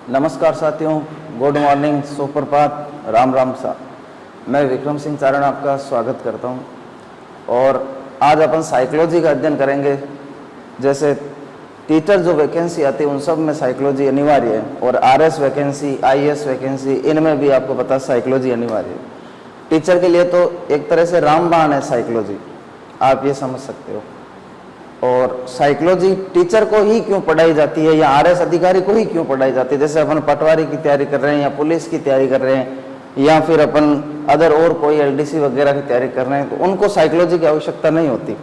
नमस्कार साथियों, good morning, सुप्रभात, राम राम सा। मैं विक्रम सिंह चारण आपका स्वागत करता हूं। और आज अपन साइकोलॉजी का अध्ययन करेंगे। जैसे टीचर जो वैकेंसी आती है उन सब में साइकोलॉजी अनिवार्य है, और आरएस वैकेंसी, आईएएस वैकेंसी, इनमें भी आपको पता है साइकोलॉजी अनिवार्य है। टीचर के लिए तो एक तरह से रामबाण है साइकोलॉजी, आप ये समझ सकते हो। और साइकोलॉजी टीचर को ही क्यों पढ़ाई जाती है या आरएस अधिकारी को ही क्यों पढ़ाई जाती है? जैसे अपन पटवारी की तैयारी कर रहे हैं या पुलिस की तैयारी कर रहे हैं या फिर अपन अदर और कोई एलडीसी वगैरह की तैयारी कर रहे हैं, तो उनको साइकोलॉजी की आवश्यकता नहीं होती।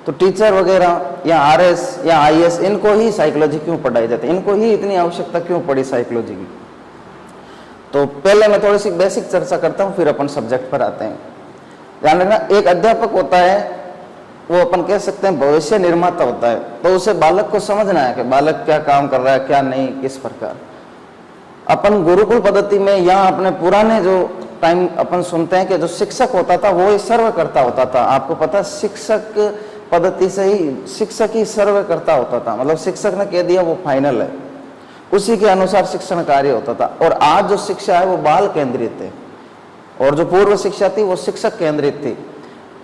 तो टीचर वगैरह या आरएस या आईएएस, इनको ही साइकोलॉजी क्यों पढ़ाई जाती है? इनको ही इतनी आवश्यकता क्यों पड़ी साइकोलॉजी की? तो पहले मैं थोड़ी सी बेसिक चर्चा करता हूँ, फिर अपन सब्जेक्ट पर आते हैं। ध्यान रखना, एक अध्यापक होता है, वो अपन कह सकते हैं भविष्य निर्माता होता है। तो उसे बालक को समझना है कि बालक क्या काम कर रहा है, क्या नहीं, किस प्रकार। अपन गुरुकुल पद्धति में यहाँ अपने पुराने जो टाइम अपन सुनते हैं कि जो शिक्षक होता था वो ही सर्वकर्ता होता था। आपको पता है, शिक्षक पद्धति से ही शिक्षक ही सर्वकर्ता होता था, मतलब शिक्षक ने कह दिया वो फाइनल है, उसी के अनुसार शिक्षण कार्य होता था। और आज जो शिक्षा है वो बाल केंद्रित है, और जो पूर्व शिक्षा थी वो शिक्षक केंद्रित थी।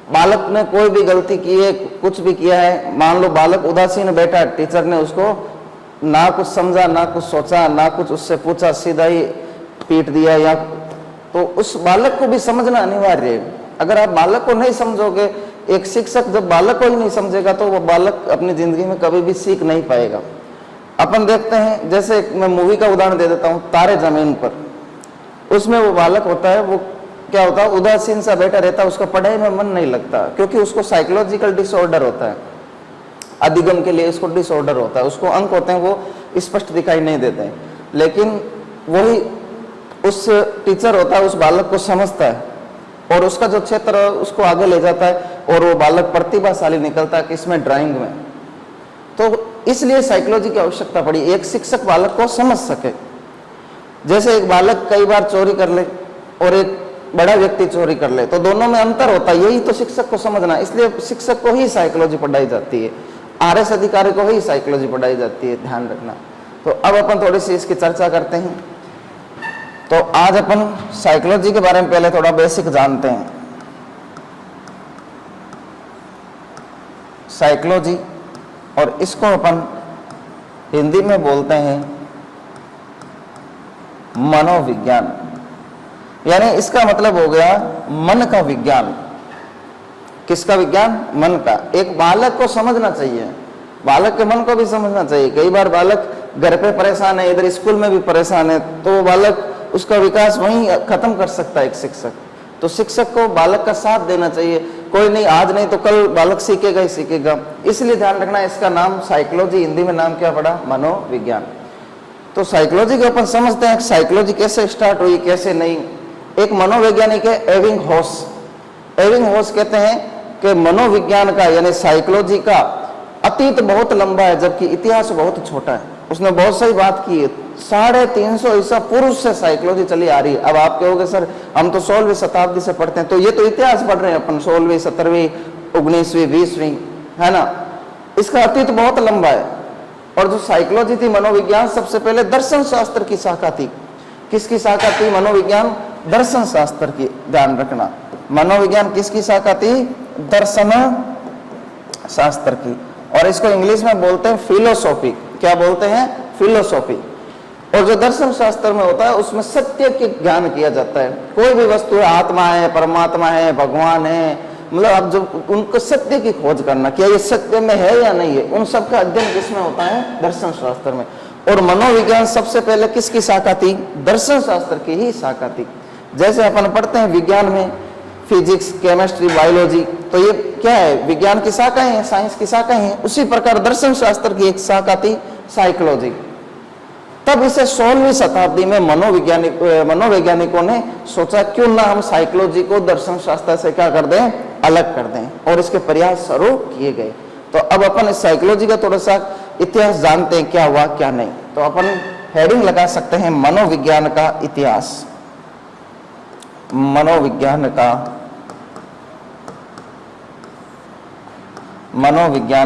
बालक ने कोई भी गलती की है, कुछ भी किया है, मान लो बालक उदासीन बैठा, टीचर ने उसको ना कुछ समझा, ना कुछ सोचा, ना कुछ उससे पूछा, सीधा ही पीट दिया, या तो उस बालक को भी समझना अनिवार्य है। अगर आप बालक को नहीं समझोगे, एक शिक्षक जब बालक को ही नहीं समझेगा तो वो बालक अपनी जिंदगी में कभी भी सीख नहीं पाएगा। अपन देखते हैं, जैसे मैं मूवी का उदाहरण दे देता हूँ, तारे जमीन पर। उसमें वो बालक होता है, वो क्या होता है, उदासीन सा बैठा रहता है, उसका पढ़ाई में मन नहीं लगता, क्योंकि उसको साइकोलॉजिकल डिसऑर्डर होता है। अधिगम के लिए उसको डिसऑर्डर होता है, उसको अंक होते हैं वो स्पष्ट दिखाई नहीं देते हैं। लेकिन वही उस टीचर होता है, उस बालक को समझता है और उसका जो क्षेत्र है उसको आगे ले जाता है, और वो बालक प्रतिभाशाली निकलता है किसमें, ड्राइंग में। तो इसलिए साइकोलॉजी की आवश्यकता पड़ी, एक शिक्षक बालक को समझ सके। जैसे एक बालक कई बार चोरी कर ले और एक बड़ा व्यक्ति चोरी कर ले, तो दोनों में अंतर होता है, यही तो शिक्षक को समझना। इसलिए शिक्षक को ही साइकोलॉजी पढ़ाई जाती है, आरएस अधिकारी को ही साइकोलॉजी पढ़ाई जाती है, ध्यान रखना। तो अब अपन थोड़ी सी इसकी चर्चा करते हैं। तो आज अपन साइकोलॉजी के बारे में पहले थोड़ा बेसिक जानते हैं। साइकोलॉजी, और इसको अपन हिंदी में बोलते हैं मनोविज्ञान, यानी इसका मतलब हो गया मन का विज्ञान। किसका विज्ञान? मन का। एक बालक को समझना चाहिए, बालक के मन को भी समझना चाहिए। कई बार बालक घर पे परेशान है, इधर स्कूल में भी परेशान है, तो वो बालक उसका विकास वहीं खत्म कर सकता है एक शिक्षक। तो शिक्षक को बालक का साथ देना चाहिए। कोई नहीं, आज नहीं तो कल बालक सीखेगा ही सीखेगा। इसलिए ध्यान रखना, इसका नाम साइकोलॉजी, हिंदी में नाम क्या पड़ा? मनोविज्ञान। तो साइकोलॉजी को अपन समझते हैं, साइकोलॉजी कैसे स्टार्ट हुई, कैसे नहीं। एक मनोवैज्ञानिक है एबिंगहॉस। एबिंगहॉस कहते हैं कि मनोविज्ञान का यानी साइकोलॉजी का अतीत बहुत लंबा है, जबकि इतिहास बहुत छोटा है। उसने बहुत सही बात की है। 350 ईसा पूर्व से साइकोलॉजी चली आ रही है। अब आप कहोगे सर हम तो 16वीं शताब्दी से पढ़ते हैं, तो ये तो इतिहास पढ़ रहे हैं अपन, 16वीं, 17वीं, 19वीं, 20वीं, है ना। इसका अतीत बहुत लंबा है। और जो साइकोलॉजी थी, मनोविज्ञान, सबसे पहले दर्शन शास्त्र की शाखा थी। किसकी शाखा थी? मनोविज्ञान दर्शन शास्त्र की। ध्यान रखना, मनोविज्ञान किसकी शाखा थी? दर्शन शास्त्र की। और इसको इंग्लिश में बोलते हैं फिलोसॉफी। क्या बोलते हैं? फिलोसॉफी। और जो दर्शन शास्त्र में होता है उसमें सत्य के ज्ञान किया जाता है। कोई भी वस्तु है, आत्मा है, परमात्मा है, भगवान है, मतलब अब जो उनको सत्य की खोज करना, क्या ये सत्य में है या नहीं है, उन सब का अध्ययन किसमें होता है? दर्शन शास्त्र में। और मनोविज्ञान सबसे पहले किसकी शाखा थी? दर्शन शास्त्र की ही शाखा थी। जैसे अपन पढ़ते हैं विज्ञान में फिजिक्स, केमिस्ट्री, बायोलॉजी, तो ये क्या है? विज्ञान की शाखाएं हैं, साइंस की शाखाएं हैं। उसी प्रकार दर्शन शास्त्र की एक शाखा थी साइकोलॉजी। तब इसे 16वीं शताब्दी में मनोवैज्ञानिकों ने सोचा क्यों ना हम साइकोलॉजी को दर्शन शास्त्र से क्या कर दें? अलग कर दें, और इसके प्रयास शुरू किए गए। तो अब अपन इस साइकोलॉजी का थोड़ा सा इतिहास जानते हैं, क्या हुआ क्या नहीं। तो अपन हेडिंग लगा सकते हैं मनोविज्ञान का इतिहास। मनोविज्ञान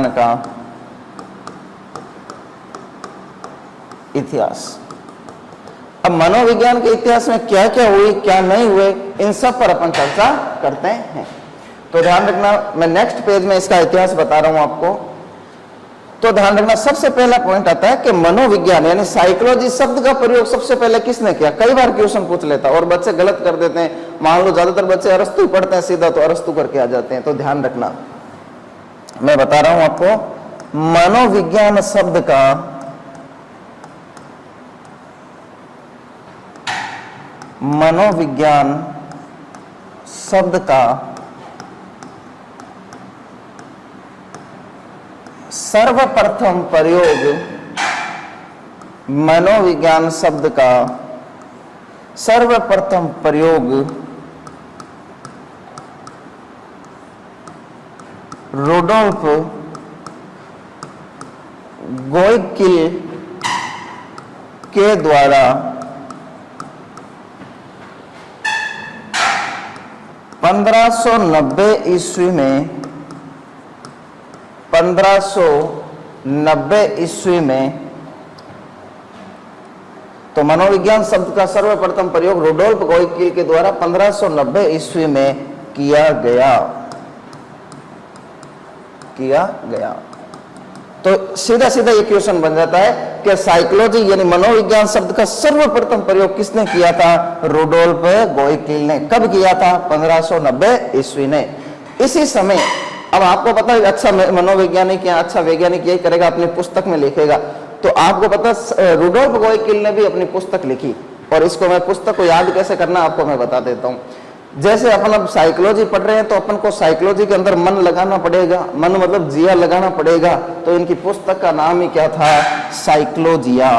का इतिहास। अब मनोविज्ञान के इतिहास में क्या क्या हुई, क्या नहीं हुए, इन सब पर अपन चर्चा करते हैं। तो ध्यान रखना, मैं नेक्स्ट पेज में इसका इतिहास बता रहा हूं आपको। तो ध्यान रखना, सबसे पहला पॉइंट आता है कि मनोविज्ञान यानी साइकोलॉजी शब्द का प्रयोग सबसे पहले किसने किया। कई बार क्वेश्चन पूछ लेता और बच्चे गलत कर देते हैं। मान लो ज्यादातर बच्चे अरस्तु पढ़ते हैं सीधा, तो अरस्तु करके आ जाते हैं। तो ध्यान रखना, मैं बता रहा हूं आपको, मनोविज्ञान शब्द का सर्वप्रथम प्रयोग, मनोविज्ञान शब्द का सर्वप्रथम प्रयोग रुडोल्फ गोइकिल के द्वारा 1590 ईस्वी में 1590 ईस्वी में, तो मनोविज्ञान शब्द का सर्वप्रथम प्रयोग रुडोल्फ गोइकिल के द्वारा 1590 ईस्वी में किया गया। तो सीधा सीधा ये क्वेश्चन बन जाता है कि साइकोलॉजी यानी मनोविज्ञान शब्द का सर्वप्रथम प्रयोग किसने किया था? रुडोल्फ गोइकिल ने। कब किया था? 1590 ईस्वी ने। इसी समय, अब आपको पता है अच्छा मनोवैज्ञानिक या अच्छा वैज्ञानिक यही करेगा, अपनी पुस्तक में लिखेगा। तो आपको पता रुडोल्फ गोइकिल ने भी अपनी पुस्तक लिखी, और इसको मैं पुस्तक को याद कैसे करना आपको मैं बता देता हूँ। जैसे अपन अब साइकोलॉजी पढ़ रहे हैं तो अपन को साइकोलॉजी के अंदर मन लगाना पड़ेगा, मन मतलब जिया लगाना पड़ेगा। तो इनकी पुस्तक का नाम ही क्या था? साइकोलॉजिया।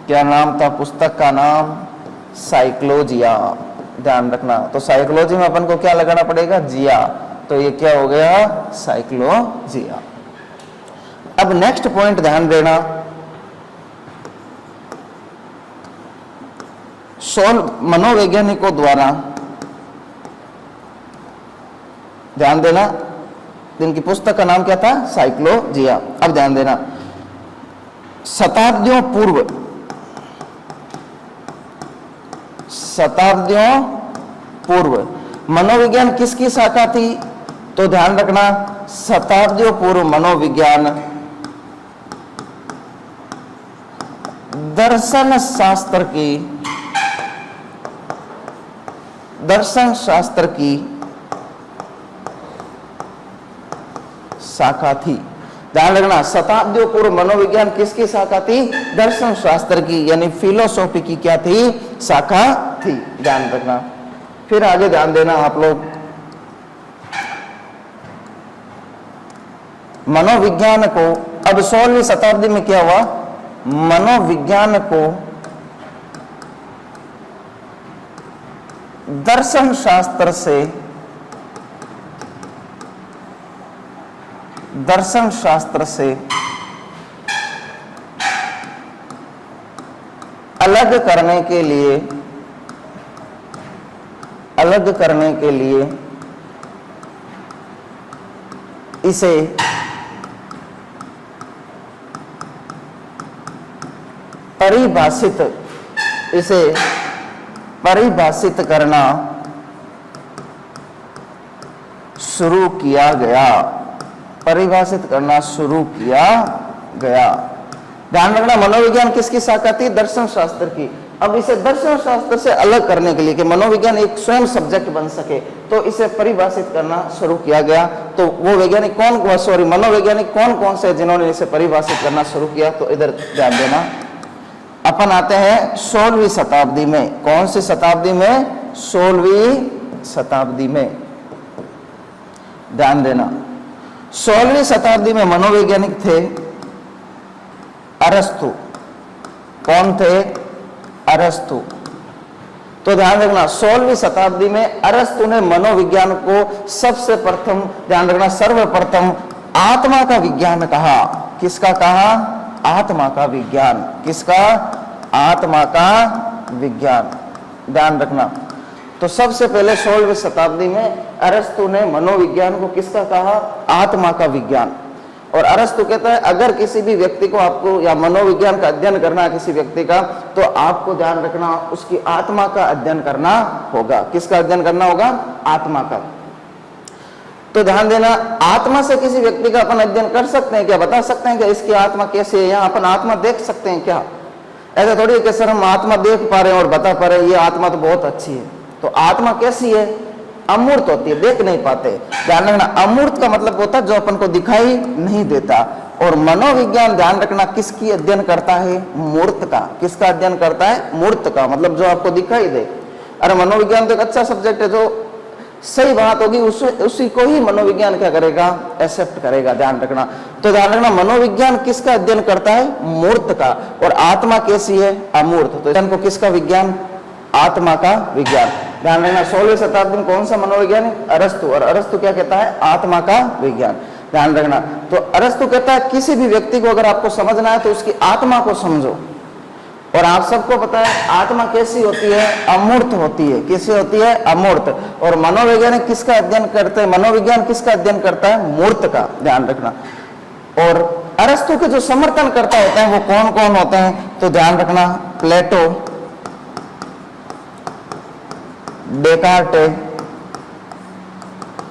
क्या नाम था पुस्तक का नाम? साइकोलॉजिया। ध्यान रखना, तो साइकोलॉजी में अपन को क्या लगाना पड़ेगा? जिया। तो ये क्या हो गया? साइकोलॉजिया। अब नेक्स्ट पॉइंट ध्यान देना, मनोवैज्ञानिकों द्वारा, ध्यान देना, इनकी पुस्तक का नाम क्या था? साइकोलॉजिया। अब ध्यान देना, शताब्दियों पूर्व मनोविज्ञान किसकी शाखा थी? तो ध्यान रखना, शताब्दियों पूर्व मनोविज्ञान दर्शन शास्त्र की शाखा थी। ध्यान रखना, शताब्दियों पूर्व मनोविज्ञान किसकी शाखा थी? दर्शन शास्त्र की, यानी फिलोसॉफी की क्या थी? शाखा थी। ध्यान रखना। फिर आगे ध्यान देना आप लोग, मनोविज्ञान को अब 16वीं शताब्दी में क्या हुआ? मनोविज्ञान को दर्शन शास्त्र से अलग करने के लिए इसे परिभाषित करना शुरू किया गया। ध्यान रखना, मनोविज्ञान किसकी शाखा थी? दर्शन शास्त्र की। अब इसे दर्शन शास्त्र से अलग करने के लिए कि मनोविज्ञान एक स्वयं सब्जेक्ट बन सके, तो इसे परिभाषित करना शुरू किया गया। तो वो वैज्ञानिक मनोवैज्ञानिक कौन से जिन्होंने इसे परिभाषित करना शुरू किया? तो इधर ध्यान देना, अपन आते हैं 16वीं शताब्दी में। कौन सी शताब्दी में? 16वीं शताब्दी में। ध्यान देना, 16वीं शताब्दी में मनोवैज्ञानिक थे अरस्तु। कौन थे? अरस्तु। तो ध्यान रखना, 16वीं शताब्दी में अरस्तु ने मनोविज्ञान को सबसे प्रथम, ध्यान रखना, सर्वप्रथम आत्मा का विज्ञान कहा। किसका कहा? आत्मा का विज्ञान। किसका? आत्मा का विज्ञान। ध्यान रखना, तो सबसे पहले 16वीं शताब्दी में अरस्तु ने मनोविज्ञान को किसका कहा? आत्मा का विज्ञान। और अरस्तु कहता है अगर किसी भी व्यक्ति को आपको या मनोविज्ञान का अध्ययन करना है किसी व्यक्ति का, तो आपको ध्यान रखना उसकी आत्मा का अध्ययन करना होगा। किसका अध्ययन करना होगा? आत्मा का। तो ध्यान देना, आत्मा से किसी व्यक्ति का अपन अध्ययन कर सकते हैं क्या? बता सकते हैं क्या इसकी आत्मा कैसी है? या अपन आत्मा देख सकते हैं क्या? ऐसा थोड़ी है कि सर हम आत्मा देख पा रहे हैं और बता पा रहे हैं ये आत्मा तो बहुत अच्छी है। तो आत्मा कैसी है? अमूर्त होती है, देख नहीं पाते। ध्यान रखना, अमूर्त का मतलब होता है जो अपन को दिखाई नहीं देता। और मनोविज्ञान ध्यान रखना किसकी अध्ययन करता है? मूर्त का। किसका अध्ययन करता है? मूर्त का, मतलब जो आपको दिखाई दे। अरे मनोविज्ञान तो एक अच्छा सब्जेक्ट है, जो सही बात होगी उसी को ही मनोविज्ञान क्या करेगा? एक्सेप्ट करेगा। ध्यान रखना, तो ध्यान रखना मनोविज्ञान किसका अध्ययन करता है? मूर्त का। और आत्मा कैसी है? अमूर्त। तो इनको किसका विज्ञान? आत्मा का विज्ञान। ध्यान रखना, 16वीं शताब्दी में कौन सा मनोविज्ञान? अरस्तु। और अरस्तु क्या कहता है? आत्मा का विज्ञान। ध्यान रखना, तो अरस्तु कहता है किसी भी व्यक्ति को अगर आपको समझना है तो उसकी आत्मा को समझो। और आप सबको पता है आत्मा कैसी होती है? अमूर्त होती है। कैसी होती है? अमूर्त। और मनोवैज्ञानिक किसका अध्ययन करते हैं? मनोविज्ञान किसका अध्ययन करता है? मूर्त का। ध्यान रखना। और अरस्तु के जो समर्थन करता होते हैं वो कौन कौन होते हैं? तो ध्यान रखना, प्लेटो, डेकार्ट,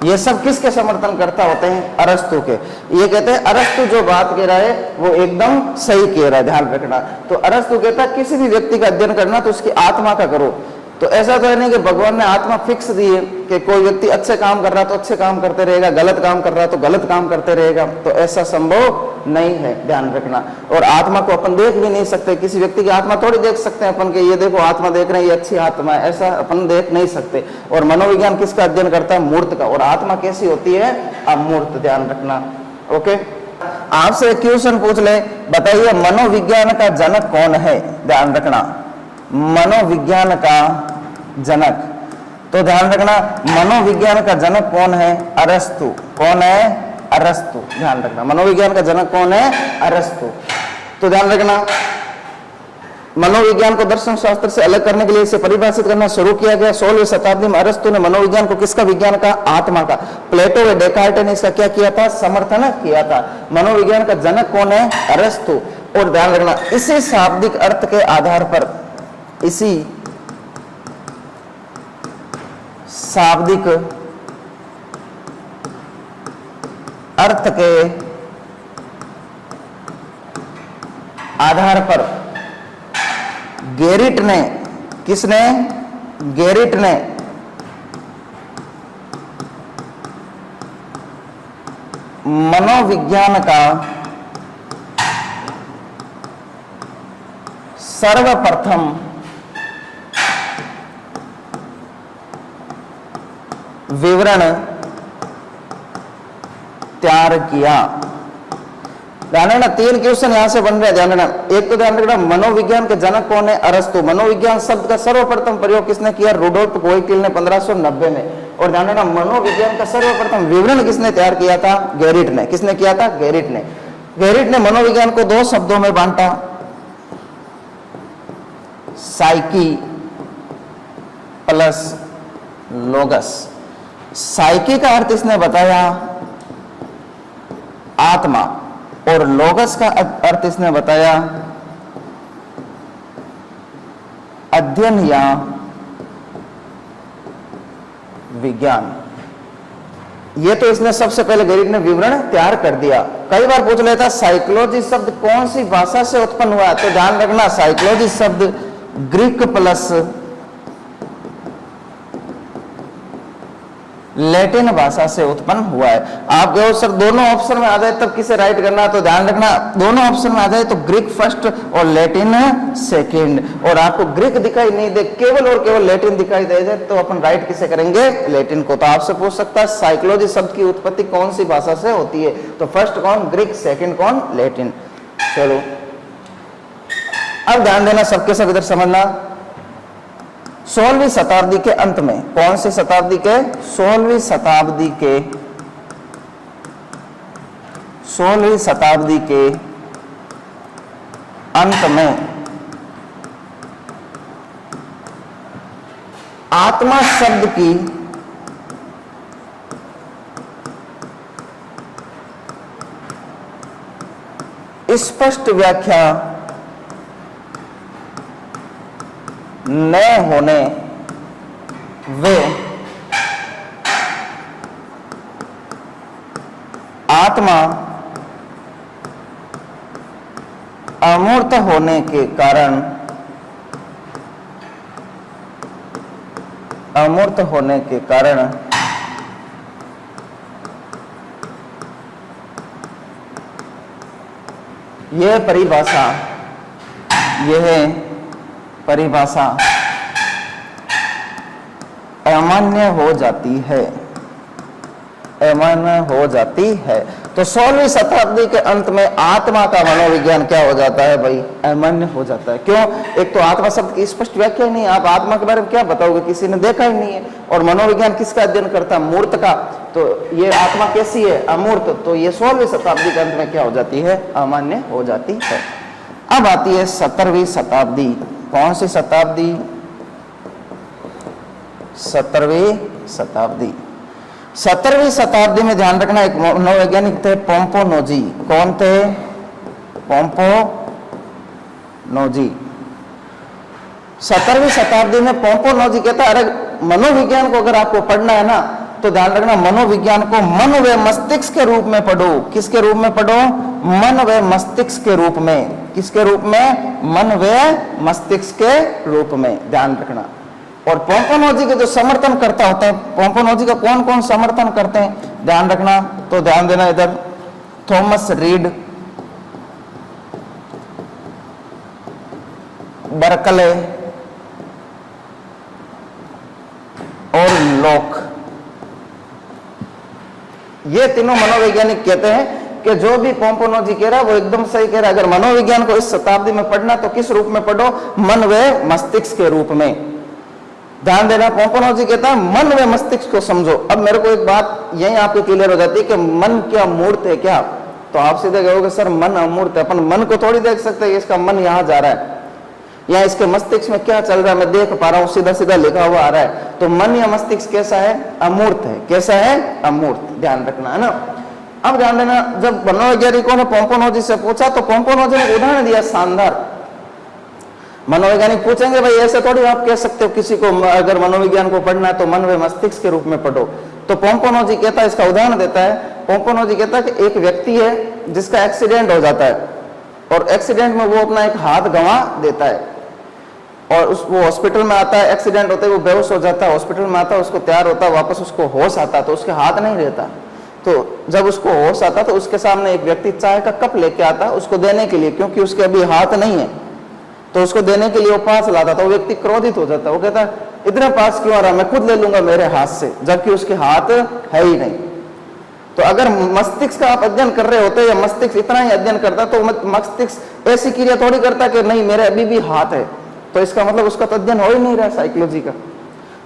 ये सब किसके समर्थन करता होते हैं? अरस्तु के। ये कहते हैं अरस्तु जो बात कह रहा है वो एकदम सही कह रहा है। ध्यान रखना, तो अरस्तु कहता है किसी भी व्यक्ति का अध्ययन करना तो उसकी आत्मा का करो। तो ऐसा तो है नहीं कि भगवान ने आत्मा फिक्स दी है कि कोई व्यक्ति अच्छे काम कर रहा है तो अच्छे काम करते रहेगा, गलत काम कर रहा है तो गलत काम करते रहेगा। तो ऐसा संभव नहीं है। ध्यान रखना, और आत्मा को अपन देख भी नहीं सकते। किसी व्यक्ति की आत्मा थोड़ी देख सकते हैं अपन के ये देखो आत्मा देख रहे हैं, ये अच्छी आत्मा है, ऐसा अपन देख नहीं सकते। और मनोविज्ञान किसका अध्ययन करता है? मूर्त का। और आत्मा कैसी होती है? अमूर्त। ध्यान रखना। ओके, आपसे एक क्वेश्चन पूछ ले, बताइए मनोविज्ञान का जनक कौन है? ध्यान रखना, मनोविज्ञान का जनक। तो ध्यान रखना, मनोविज्ञान का जनक कौन है? अरस्तु। कौन है? अरस्तु। ध्यान रखना, मनोविज्ञान का जनक कौन है? अरस्तु। तो ध्यान रखना, मनोविज्ञान को दर्शन शास्त्र से अलग करने के लिए इसे परिभाषित करना शुरू किया गया 16वीं शताब्दी में। अरस्तु ने मनोविज्ञान को किसका विज्ञान का? आत्मा का। प्लेटो व डेकार्ट ने इसका क्या किया था? समर्थन किया था। मनोविज्ञान का जनक कौन है? अरस्तु। और ध्यान रखना, इसी शाब्दिक अर्थ के आधार पर, इसी शाब्दिक अर्थ के आधार पर गेरिट ने, किसने? गेरिट ने मनोविज्ञान का सर्वप्रथम विवरण तैयार किया। ध्यान रखना, 3 क्वेश्चन यहां से बन रहे हैं। ध्यान रखना, एक तो ध्यान रखना मनोविज्ञान के जनक कौन है? अरस्तु। मनोविज्ञान शब्द का सर्वप्रथम प्रयोग किसने किया? रुडोल्फ गोइटिल ने 1590 में। और ध्यान रखना, मनोविज्ञान का सर्वप्रथम विवरण किसने तैयार किया था? गेरिट ने। किसने किया था? गेरिट ने। गेरिट ने मनोविज्ञान को 2 शब्दों में बांटा, साइकी प्लस लोगस। साइकी का अर्थ इसने बताया आत्मा, और लोगस का अर्थ इसने बताया अध्ययन या विज्ञान। ये तो इसने सबसे पहले गेरिट ने विवरण तैयार कर दिया। कई बार पूछ लेता साइकोलॉजी शब्द कौन सी भाषा से उत्पन्न हुआ? तो ध्यान रखना, साइकोलॉजी शब्द ग्रीक प्लस लैटिन भाषा से उत्पन्न हुआ है। आप कहो सर दोनों ऑप्शन में आ जाए तब किसे राइट करना? तो ध्यान रखना, दोनों ऑप्शन में आ जाए तो ग्रीक फर्स्ट और लैटिन सेकंड। और आपको ग्रीक दिखाई नहीं दे, केवल और केवल लैटिन दिखाई दे जाए तो अपन राइट किसे करेंगे? लैटिन को। तो आपसे पूछ सकता है साइकोलॉजी शब्द की उत्पत्ति कौन सी भाषा से होती है? तो फर्स्ट कौन? ग्रीक, सेकंड कौन? लैटिन। चलो अब ध्यान देना, सबके सब इधर समझना। 16वीं शताब्दी के अंत में, कौन सी शताब्दी के? 16वीं शताब्दी के, 16वीं शताब्दी के अंत में आत्मा शब्द की स्पष्ट व्याख्या न होने वे आत्मा अमूर्त होने के कारण यह परिभाषा अमान्य हो जाती है। तो 16वीं शताब्दी के अंत में आत्मा का मनोविज्ञान क्या हो जाता है भाई? अमान्य हो जाता है। क्यों? एक तो आत्मा शब्द की स्पष्ट व्याख्या ही नहीं, आप आत्मा के बारे में क्या बताओगे? किसी ने देखा ही नहीं है। और मनोविज्ञान किसका अध्ययन करता है? मूर्त का। तो ये आत्मा कैसी है? अमूर्त। तो ये 16वीं शताब्दी के अंत में क्या हो जाती है? अमान्य हो जाती है। अब आती है 17वीं शताब्दी। कौन सी शताब्दी? 17वीं शताब्दी। 17वीं शताब्दी में ध्यान रखना, एक मनोवैज्ञानिक थे पोम्पोनोजी। कौन थे? पोम्पोनोजी। 17वीं शताब्दी में पोम्पोनोजी कहता है, अरे मनोविज्ञान को अगर आपको पढ़ना है ना, तो ध्यान रखना मनोविज्ञान को मन व मस्तिष्क के रूप में पढ़ो। किसके रूप में पढ़ो? मन व मस्तिष्क के रूप में। किसके रूप में? मन व मस्तिष्क के रूप में। ध्यान रखना। और पोम्पोनोजी के जो समर्थन करता होते हैं, पोम्पोनोजी का कौन कौन समर्थन करते हैं? ध्यान रखना। तो ध्यान देना इधर, थॉमस रीड, बर्कले और लॉक। ये तीनों मनोवैज्ञानिक कहते हैं कि जो भी पोम्पोनोजी कह रहा है वो एकदम सही कह रहा है। अगर मनोविज्ञान को इस शताब्दी में पढ़ना तो किस रूप में पढ़ो? मन व मस्तिष्क के रूप में। ध्यान देना, पोम्पोनोजी कहता है मन व मस्तिष्क को समझो। अब मेरे को एक बात यही आपको क्लियर हो जाती है कि मन क्या मूर्त है क्या? तो आप सीधे कहोगे सर मन अमूर्त है। अपन मन को थोड़ी देख सकते हैं, इसका मन यहाँ जा रहा है या इसके मस्तिष्क में क्या चल रहा है मैं देख पा रहा हूँ, सीधा सीधा लिखा हुआ आ रहा है। तो मन या मस्तिष्क कैसा है? अमूर्त है। कैसा है? अमूर्त। ध्यान रखना है ना। अब ध्यान देना, जब मनोवैज्ञानिकों ने पोम्पोनोजी से पूछा तो पोम्पोनोजी ने उदाहरण दिया शानदार। मनोवैज्ञानिक पूछेंगे भाई ऐसे थोड़ी आप कह सकते हो किसी को अगर मनोविज्ञान को पढ़ना है तो मन व मस्तिष्क के रूप में पढ़ो। तो पोम्पोनोजी कहता है, इसका उदाहरण देता है। पोम्पोनोजी कहता है कि एक व्यक्ति है जिसका एक्सीडेंट हो जाता है और एक्सीडेंट में वो अपना एक हाथ गंवा देता है और वो हॉस्पिटल में आता है। एक्सीडेंट होते ही वो बेहोश हो जाता है, हॉस्पिटल में आता है, उसको तैयार होता है, वापस उसको होश आता है तो उसके हाथ नहीं रहता। तो जब उसको होश आता तो उसके सामने एक व्यक्ति चाय का कप लेके आता है उसको देने के लिए, क्योंकि उसके अभी हाथ नहीं है तो उसको देने के लिए वो पास लाता था। वो व्यक्ति क्रोधित हो जाता है, वो कहता है इतना पास क्यों आ रहा, मैं खुद ले लूंगा मेरे हाथ से, जबकि उसके हाथ है ही नहीं। तो अगर मस्तिष्क का आप अध्ययन कर रहे होते या मस्तिष्क इतना ही अध्ययन करता तो मस्तिष्क ऐसी क्रिया थोड़ी करता कि नहीं मेरे अभी भी हाथ है, तो इसका मतलब उसका तो अध्ययन हो ही नहीं रहा साइकोलॉजी का।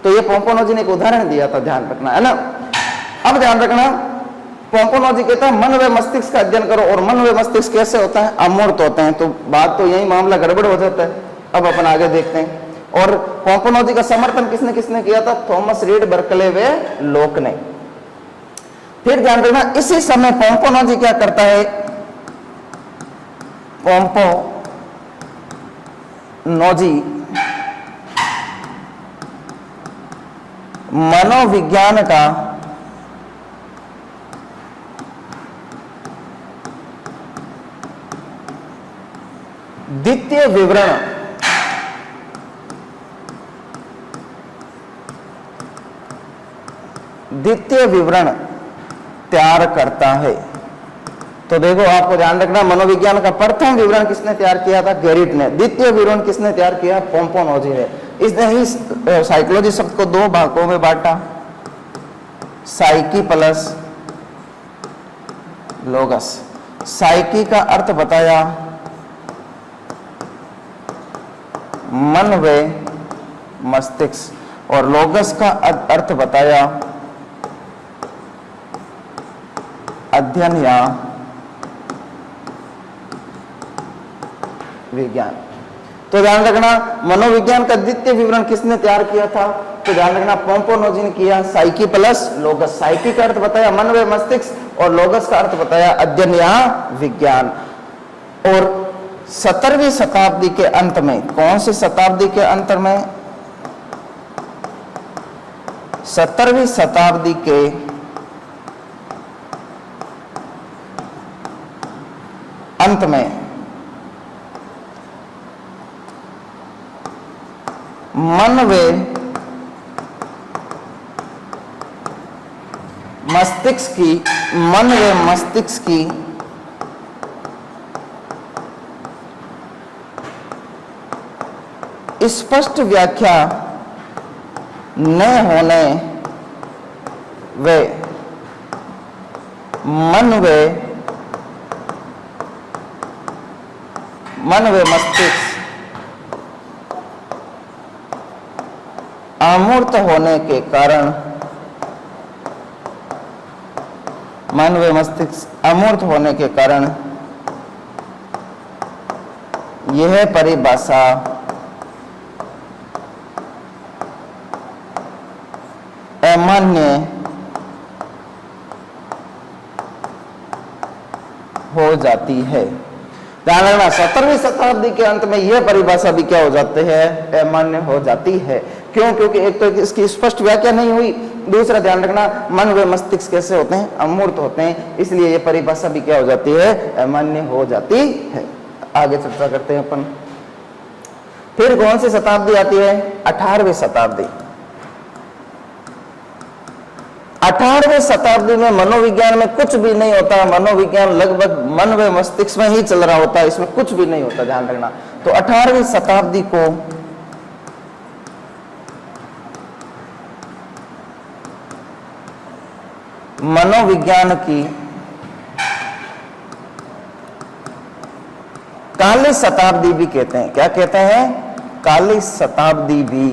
तो ये पोम्पोनोजी ने एक उदाहरण दिया था, ध्यान रखना है ना। अब ध्यान रखना, पोम्पोनोजी कहता है मन व मस्तिष्क का अध्ययन करो। और मन व मस्तिष्क कैसे होता है? अमूर्त होते हैं। तो बात तो यही मामला गड़बड़ हो जाता है। अब अपन आगे देखते हैं। और पोम्पोनोजी का समर्थन किसने किसने किया था? थॉमस रीड, बर्कले व लॉक ने। फिर ध्यान रखना, इसी समय पोम्पोनोजी क्या करता है? पोम्पोनोजी मनोविज्ञान का द्वितीय विवरण तैयार करता है। तो देखो आपको ध्यान रखना, मनोविज्ञान का प्रथम विवरण किसने तैयार किया था? गेरिट ने। द्वितीय विवरण किसने तैयार किया? पोम्पोनोजी ने। इसने ही साइकोलॉजी शब्द को दो भागों में बांटा, साइकी प्लस लोगस। साइकी का अर्थ बताया मन व मस्तिष्क और लोगस का अर्थ बताया अध्ययन या विज्ञान। तो ध्यान रखना, मनोविज्ञान का द्वितीय विवरण किसने तैयार किया था? तो ध्यान रखना, पोम्पोनोजी ने किया। Psyche plus लोगस। साइकी का अर्थ बताया मन व मस्तिष्क और लोगस का अर्थ बताया अध्ययन या विज्ञान। और 17वीं शताब्दी के अंत में, कौन सी शताब्दी के अंत में? 17वीं शताब्दी के अंत में मन व मस्तिष्क की स्पष्ट व्याख्या न होने व मन व मस्तिष्क अमूर्त होने के कारण, मन व मस्तिष्क अमूर्त होने के कारण यह परिभाषा अमान्य हो जाती है। ध्यान रखना, 17वीं शताब्दी के अंत में यह परिभाषा भी क्या हो जाती है? अमान्य हो जाती है। क्यों? क्योंकि एक तो इसकी स्पष्ट व्याख्या नहीं हुई, दूसरा ध्यान रखना मन व मस्तिष्क कैसे होते हैं? अमूर्त होते हैं, इसलिए यह परिभाषा भी क्या हो जाती है? अमान्य हो जाती है। आगे चर्चा करते हैं अपन। फिर कौन सी शताब्दी आती है? 18वीं शताब्दी। 18वीं शताब्दी में मनोविज्ञान में कुछ भी नहीं होता, मनोविज्ञान लगभग मन व मस्तिष्क में ही चल रहा होता है, इसमें कुछ भी नहीं होता, ध्यान रखना। तो 18वीं शताब्दी को मनोविज्ञान की काली शताब्दी भी कहते हैं। क्या कहते हैं? काली शताब्दी भी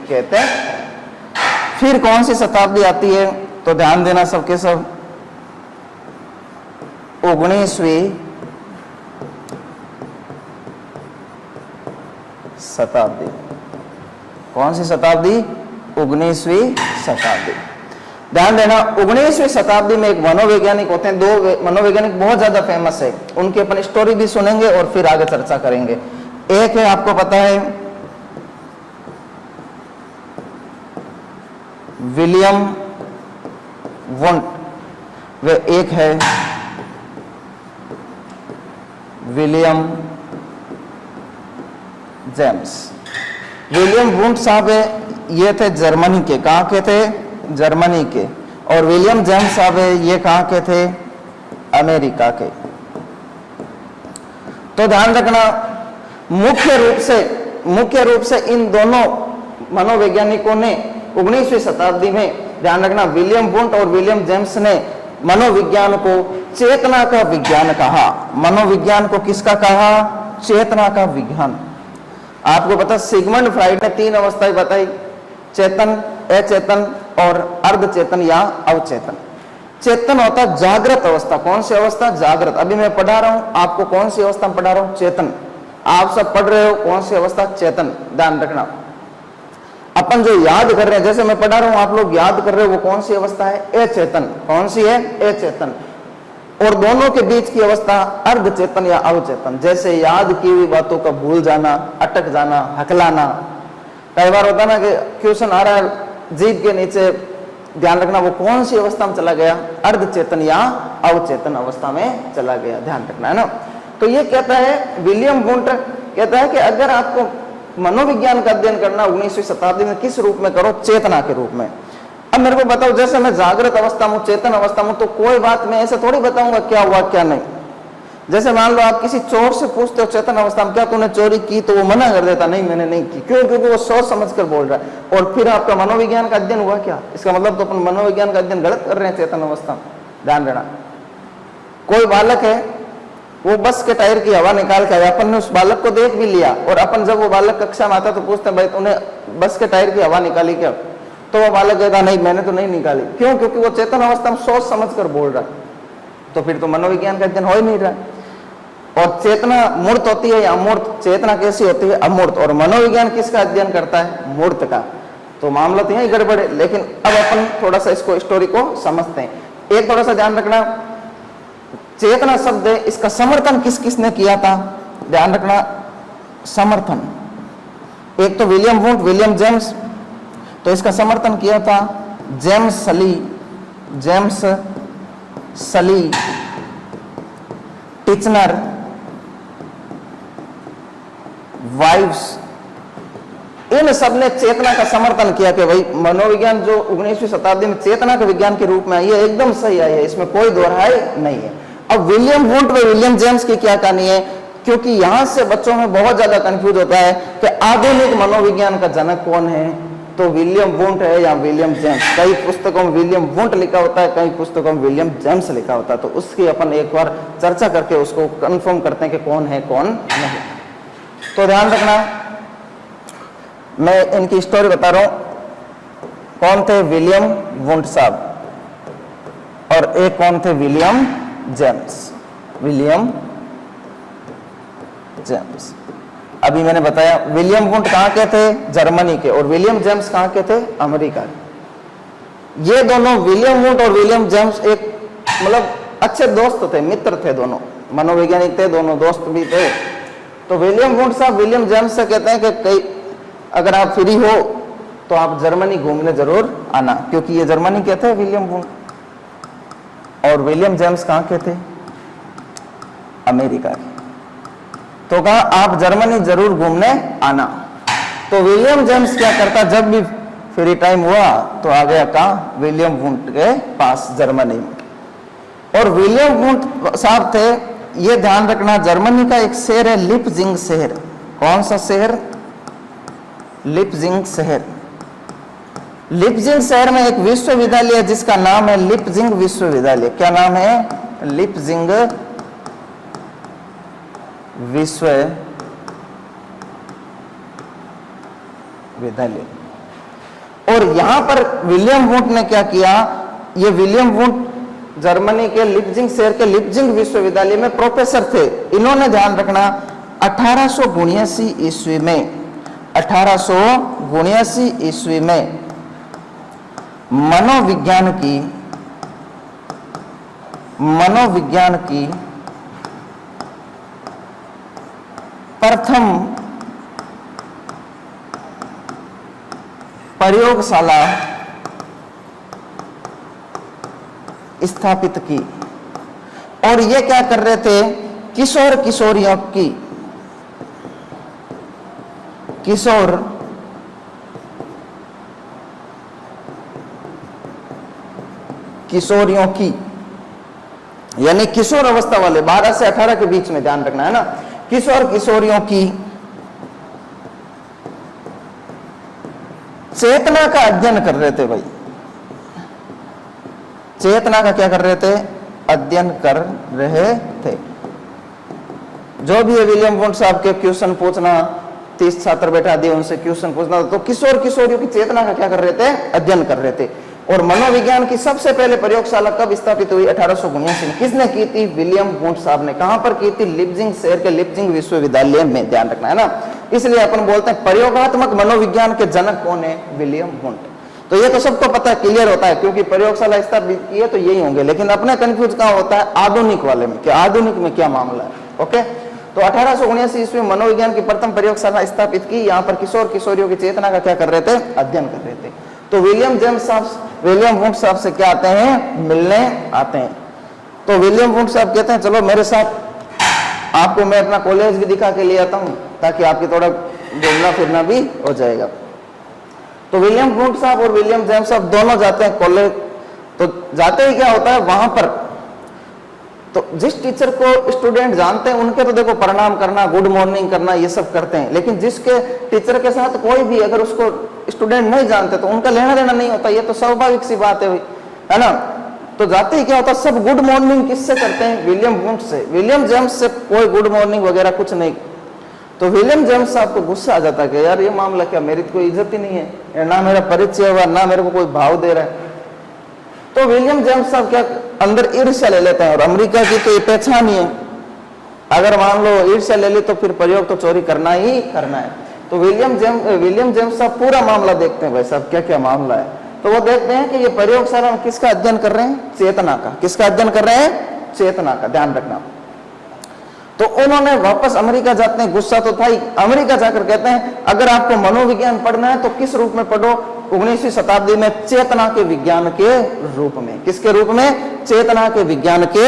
कहते हैं। फिर कौन सी शताब्दी आती है? तो ध्यान देना सबके सब, 19वीं शताब्दी। कौन सी शताब्दी? 19वीं शताब्दी। ध्यान देना, 19वीं शताब्दी में एक मनोवैज्ञानिक होते हैं, दो मनोवैज्ञानिक बहुत ज्यादा फेमस है, उनकी अपन स्टोरी भी सुनेंगे और फिर आगे चर्चा करेंगे। एक है, आपको पता है, विलियम वुंट, वे एक है विलियम जेम्स। विलियम वुंट साहब ये थे जर्मनी के। कहाँ के थे? जर्मनी के। और विलियम जेम्स साहब ये कहाँ के थे? अमेरिका के। तो ध्यान रखना, मुख्य रूप से इन दोनों मनोवैज्ञानिकों ने 19वीं शताब्दी में, ध्यान रखना, विलियम वुंट और विलियम जेम्स ने मनोविज्ञान को चेतना का विज्ञान कहा। मनोविज्ञान को किसका कहा? चेतना का विज्ञान। आपको पता, सिगमंड फ्राइड ने 3 अवस्थाएं बताई, चेतन, अचेतन और अर्धचेतन या अवचेतन। चेतन होता है जागृत अवस्था। कौन सी अवस्था? जागृत। अभी मैं पढ़ा रहा हूं आपको, कौन सी अवस्था में पढ़ा रहा हूं? चेतन। आप सब पढ़ रहे हो, कौन सी अवस्था? चेतन। ध्यान रखना, अपन जो याद कर रहे हैं, जैसे मैं पढ़ा रहा हूं आप लोग याद कर रहे हो, वो कौन सी अवस्था है? अचेतन। कौन सी है? अचेतन। और दोनों के बीच की अवस्था अर्धचेतन या अवचेतन। जैसे याद की हुई बातों का भूल जाना, अटक जाना, हकलाना। कई बार होता ना कि क्वेश्चन आ रहा है जीभ के नीचे, ध्यान रखना वो कौन सी अवस्था में चला गया? अर्धचेतन या अवचेतन अवस्था में चला गया, ध्यान रखना है ना। तो ये कहता है, विलियम वुंट कहता है कि अगर आपको मनोविज्ञान का अध्ययन करना 19वीं शताब्दी में, किस रूप में करो? चेतना के रूप में। अब मेरे को बताओ, जैसे मैं जागृत अवस्था में, चेतन अवस्था में, तो कोई बात मैं ऐसे थोड़ी बताऊंगा क्या हुआ क्या नहीं। जैसे मान लो आप किसी चोर से पूछते हो चेतन अवस्था में, क्या तूने चोरी की? तो वो मना कर देता, नहीं मैंने नहीं की। क्यों? क्योंकि वो सोच समझ कर बोल रहा है। और फिर आपका मनोविज्ञान का अध्ययन हुआ क्या? इसका मतलब तो अपन मनोविज्ञान का अध्ययन गलत कर रहे हैं चेतन अवस्था में। ध्यान देना, कोई बालक है, वो बस के टायर की हवा निकाल के आया, अपन ने उस बालक को देख भी लिया, और अपन जब वो बालक कक्षा में आता तो पूछते हैं, भाई तूने बस के टायर की हवा निकाली क्या? तो वो बालक कहता, नहीं मैंने तो नहीं निकाली। क्यों? क्योंकि वो चेतन अवस्था में सोच समझ कर बोल रहा है। तो फिर तो मनोविज्ञान का अध्ययन हो ही नहीं रहा है। और चेतना मूर्त होती है या अमूर्त? चेतना कैसी होती है? अमूर्त। और मनोविज्ञान किसका अध्ययन करता है? मूर्त का। तो मामला तो यही गड़बड़ है। लेकिन अब अपन थोड़ा सा इसको स्टोरी को समझते हैं। एक थोड़ा सा ध्यान रखना, चेतना शब्द है, इसका समर्थन किस किसने किया था, ध्यान रखना, समर्थन। एक तो विलियम वुंट, विलियम जेम्स, तो इसका समर्थन किया था जेम्स सली, टिचनर, वाइव्स, इन सब ने चेतना का समर्थन किया कि भाई मनोविज्ञान जो 19वीं शताब्दी में चेतना के विज्ञान के रूप में आई है एकदम सही आई है, इसमें कोई दोहराई नहीं है। अब विलियम वुंट व विलियम जेम्स की क्या कहानी है, क्योंकि यहां से बच्चों में बहुत ज्यादा कंफ्यूज होता है कि आधुनिक मनोविज्ञान का जनक कौन है, तो विलियम वुंट है या विलियम जेम्स। कई पुस्तकों में विलियम वुंट लिखा होता है, कई पुस्तकों में विलियम जेम्स लिखा होता है, तो उसकी अपन एक बार चर्चा करके उसको कंफर्म करते हैं कि कौन है कौन नहीं। तो ध्यान रखना, मैं इनकी स्टोरी बता रहा हूं। कौन थे, विलियम वुंट साहब, और एक कौन थे, विलियम जेम्स। अभी मैंने बताया विलियम वुंट कहां के थे, जर्मनी के, और विलियम जेम्स कहां के थे, अमेरिका के। ये दोनों विलियम वुंट और विलियम जेम्स एक मतलब अच्छे दोस्त थे, मित्र थे, दोनों मनोवैज्ञानिक थे, दोनों दोस्त भी थे। तो विलियम वुंट साहब विलियम जेम्स से कहते हैं कि कई अगर आप फ्री हो तो आप जर्मनी घूमने जरूर आना, क्योंकि ये जर्मनी के थे विलियम वुंट, और विलियम जेम्स कहां के थे, अमेरिका के। तो कहा आप जर्मनी जरूर घूमने आना। तो विलियम जेम्स क्या करता, जब भी फ्री टाइम हुआ तो आ गया कहा, विलियम वुंट के पास जर्मनी में। और विलियम वुंट साहब थे, ये ध्यान रखना, जर्मनी का एक शहर है लिपजिंग शहर। कौन सा शहर, लिपजिंग शहर। लिपजिंग शहर में एक विश्वविद्यालय है जिसका नाम है लिपजिंग विश्वविद्यालय। क्या नाम है, लिपजिंग विश्वविद्यालय। और यहां पर विलियम वुंट ने क्या किया, ये विलियम वुंट जर्मनी के लिपजिंग शहर के लिपजिंग विश्वविद्यालय में प्रोफेसर थे। इन्होंने ध्यान रखना 1879 ईस्वी में, 1879 ईस्वी में मनोविज्ञान की प्रथम प्रयोगशाला स्थापित की। और ये क्या कर रहे थे, किशोर किशोरियों की यानी किशोर अवस्था वाले 12 से 18 के बीच में, ध्यान रखना है ना, किशोर किशोरियों की चेतना का अध्ययन कर रहे थे। भाई चेतना का क्या कर रहे थे, अध्ययन कर रहे थे। जो भी है विलियम वुंट साहब के क्वेश्चन पूछना, 30 छात्र बैठा दिए उनसे क्वेश्चन पूछना, तो किशोर किशोरियों की चेतना का क्या कर रहे थे, अध्ययन कर रहे थे। और मनोविज्ञान की सबसे पहले प्रयोगशाला कब स्थापित हुई, 1879 में। किसने की थी, विलियम वुंट साहब ने। कहां पर की थी, लिपजिंग शहर के लिपजिंग विश्वविद्यालय में, ध्यान रखना है ना। इसलिए अपन बोलते हैं प्रयोगात्मक मनोविज्ञान के जनक कौन है, विलियम वुंट। तो ये तो सबको पता है, क्लियर होता है, क्योंकि प्रयोगशाला स्थापित की है तो यही होंगे। लेकिन अपने कंफ्यूज कहां होता है, आधुनिक वाले में, कि आधुनिक में क्या मामला है। ओके, तो 1879 ईस्वी में मनोविज्ञान की प्रथम प्रयोगशाला स्थापित की। यहाँ पर किशोर किशोरियों की चेतना का क्या कर रहे थे, अध्ययन कर रहे थे। तो विलियम वुंट साहब से क्या आते हैं, मिलने आते हैं। तो विलियम वुंट साहब कहते हैं चलो मेरे साथ, आपको मैं अपना कॉलेज भी दिखा के ले आता हूँ, ताकि आपकी थोड़ा घूमना फिरना भी हो जाएगा। तो विलियम वुंट साहब और विलियम जेम्स साहब दोनों जाते हैं कॉलेज। तो जाते ही क्या होता है वहां पर, तो जिस टीचर को स्टूडेंट जानते हैं उनके तो देखो प्रणाम करना, गुड मॉर्निंग करना, ये सब करते हैं। लेकिन जिसके टीचर के साथ कोई भी अगर उसको स्टूडेंट नहीं जानते तो उनका लेना देना नहीं होता, ये तो स्वाभाविक सी बात है ना। तो जाते ही क्या होता है, सब गुड मॉर्निंग किससे करते हैं, विलियम वुंट से। विलियम जेम्स से कोई गुड मॉर्निंग वगैरह कुछ नहीं। तो विलियम जेम्स साहब को गुस्सा आ जाता है कि यार ये मामला क्या, मेरी तो कोई इज्जत ही नहीं है, ना मेरा परिचय हुआ, ना मेरे को कोई भाव दे रहा है। तो विलियम जेम्स साहब क्या अंदर ईर्ष्या ले लेते हैं। और अमेरिका की तो ये पहचान ही है, अगर मान लो ईर्ष्या ले ली तो फिर प्रयोग तो चोरी करना ही करना है। तो विलियम जेम्स साहब पूरा मामला देखते हैं भाई साहब क्या क्या मामला है। तो वो देखते हैं कि ये प्रयोगशाला में किसका अध्ययन कर रहे हैं, चेतना का। किसका अध्ययन कर रहे हैं, चेतना का, ध्यान रखना। तो उन्होंने वापस अमेरिका जाते हैं, गुस्सा तो था ही, अमेरिका जाकर कहते हैं अगर आपको मनोविज्ञान पढ़ना है तो किस रूप में पढ़ो, 19वीं शताब्दी में चेतना के विज्ञान के रूप में। किसके रूप में, चेतना के विज्ञान के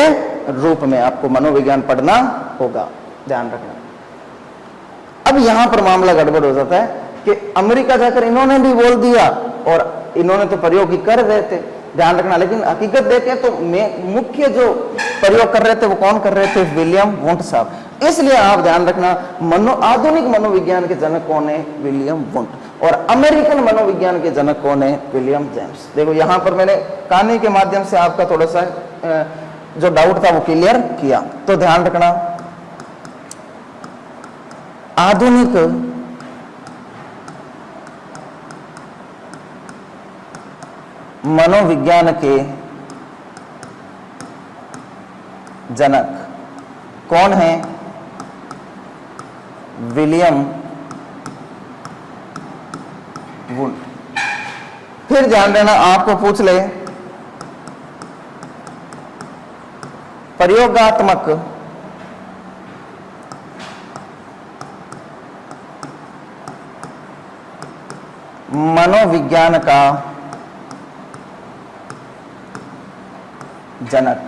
रूप में आपको मनोविज्ञान पढ़ना होगा, ध्यान रखना। अब यहां पर मामला गड़बड़ हो जाता है कि अमेरिका जाकर इन्होंने भी बोल दिया और इन्होंने तो प्रयोग ही कर रहे थे, ध्यान रखना। लेकिन हकीकत देखें तो मुख्य जो प्रयोग कर रहे थे वो कौन कर रहे थे, विलियम वुंट साहब। इसलिए आप ध्यान रखना, आधुनिक मनोविज्ञान के जनक कौन है, विलियम वुंट, और अमेरिकन मनोविज्ञान के जनक कौन है, विलियम जेम्स। देखो यहां पर मैंने कहानी के माध्यम से आपका थोड़ा सा जो डाउट था वो क्लियर किया। तो ध्यान रखना, आधुनिक मनोविज्ञान के जनक कौन है, विलियम वुंट। फिर ध्यान देना, आपको पूछ ले प्रयोगात्मक मनोविज्ञान का जनक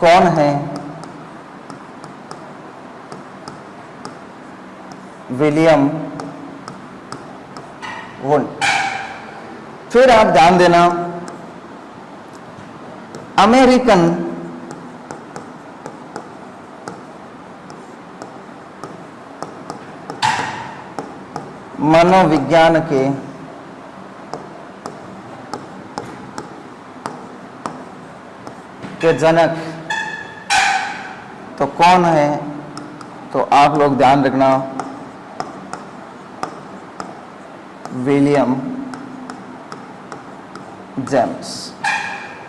कौन है, विलियम वुंट। फिर आप ध्यान देना, अमेरिकन मनोविज्ञान के जनक तो कौन है, तो आप लोग ध्यान रखना, विलियम जेम्स।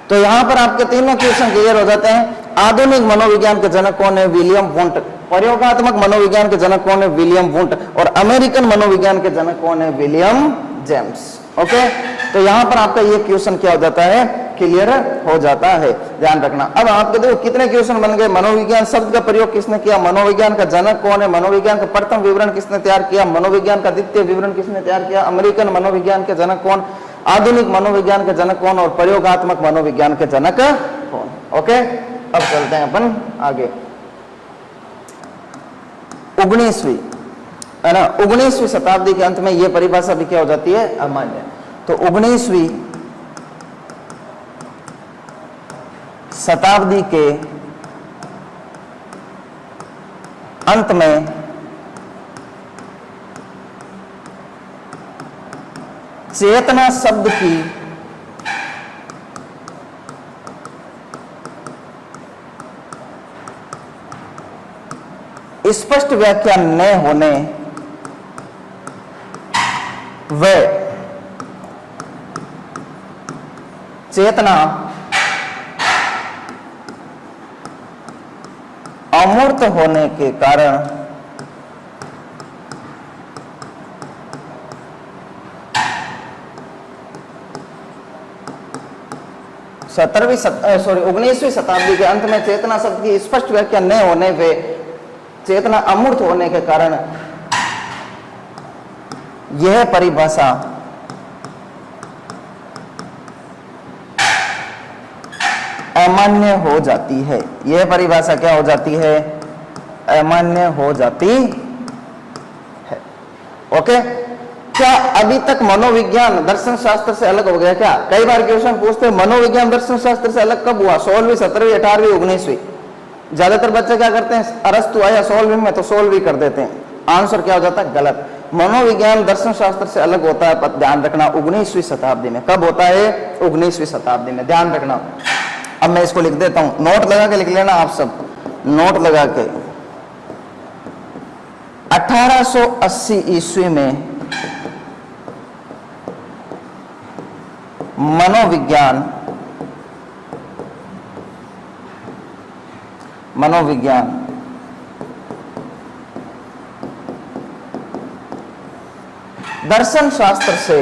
तो यहां पर आपके तीनों क्वेश्चन क्लियर हो जाते हैं। आधुनिक मनोविज्ञान के जनक कौन है, विलियम वुंट। प्रयोगात्मक मनोविज्ञान के जनक कौन है, विलियम वुंट। और अमेरिकन मनोविज्ञान के जनक कौन है, विलियम जेम्स। ओके, तो यहां पर आपका ये क्वेश्चन क्या हो जाता है, क्लियर हो जाता है, ध्यान रखना। अब आपके देखो कितने क्वेश्चन बन गए। मनोविज्ञान शब्द का प्रयोग किसने किया, मनोविज्ञान का जनक कौन है, मनोविज्ञान का प्रथम विवरण किसने तैयार किया, मनोविज्ञान का द्वितीय विवरण किसने तैयार किया, अमेरिकन मनोविज्ञान के जनक कौन, आधुनिक मनोविज्ञान के जनक कौन, और प्रयोगात्मक मनोविज्ञान के जनक कौन। ओके, अब चलते हैं अपन आगे। 19वीं है ना, 19वीं शताब्दी के अंत में यह परिभाषा भी क्या हो जाती है, अमान्य। तो 19वीं शताब्दी के अंत में चेतना शब्द की स्पष्ट व्याख्या न होने व चेतना अमूर्त होने के कारण 19वीं शताब्दी के अंत में चेतना शब्द की स्पष्ट व्याख्या न होने व चेतना अमूर्त होने के कारण यह परिभाषा अमान्य हो जाती है। यह परिभाषा क्या हो जाती है, अमान्य हो जाती है। ओके, क्या अभी तक मनोविज्ञान दर्शन शास्त्र से अलग हो गया क्या? कई बार क्वेश्चन पूछते हैं मनोविज्ञान दर्शन शास्त्र से अलग कब हुआ, 16वीं 17वीं 18वीं 19वीं। ज्यादातर बच्चे क्या करते हैं, अरस्तु आया 16वीं में तो 16वीं कर देते हैं। आंसर क्या हो जाता है, गलत। मनोविज्ञान दर्शन शास्त्र से अलग होता है, पर ध्यान रखना 19वीं शताब्दी में। कब होता है, 19वीं शताब्दी में, ध्यान रखना। अब मैं इसको लिख देता हूं, नोट लगा के लिख लेना आप सब, नोट लगा के। 1880 ईस्वी में मनोविज्ञान दर्शन शास्त्र से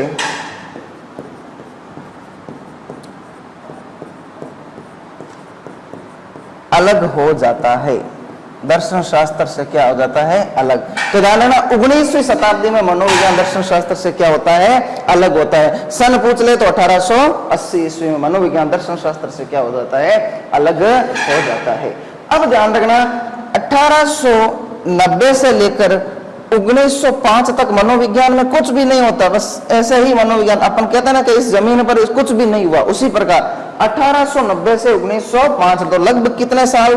अलग हो जाता है। दर्शन शास्त्र से क्या हो जाता है? अलग। तो ध्यान देना 19वीं शताब्दी में मनोविज्ञान दर्शन शास्त्र से क्या होता है? अलग होता है। सन पूछ ले तो 1880 ईस्वी में मनोविज्ञान दर्शन शास्त्र से क्या हो जाता है? अलग हो जाता है। अब ध्यान रखना 1890 से लेकर 1905 तक मनोविज्ञान में कुछ भी नहीं होता, बस ऐसे ही मनोविज्ञान। अपन कहते हैं ना कि इस जमीन पर कुछ भी नहीं हुआ, उसी प्रकार 1890 से 1905 तो लगभग कितने साल?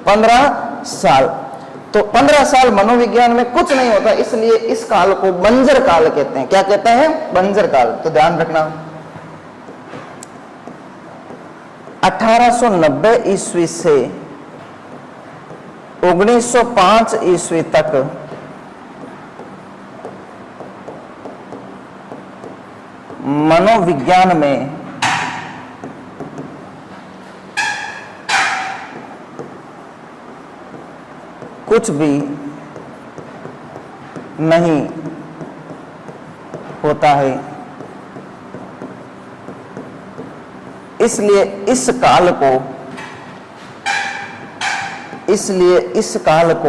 15 साल। तो 15 साल मनोविज्ञान में कुछ नहीं होता, इसलिए इस काल को बंजर काल कहते हैं। क्या कहते हैं? बंजर काल। तो ध्यान रखना 1890 ईस्वी से 1905 ईस्वी तक मनोविज्ञान में कुछ भी नहीं होता है, इसलिए इस काल को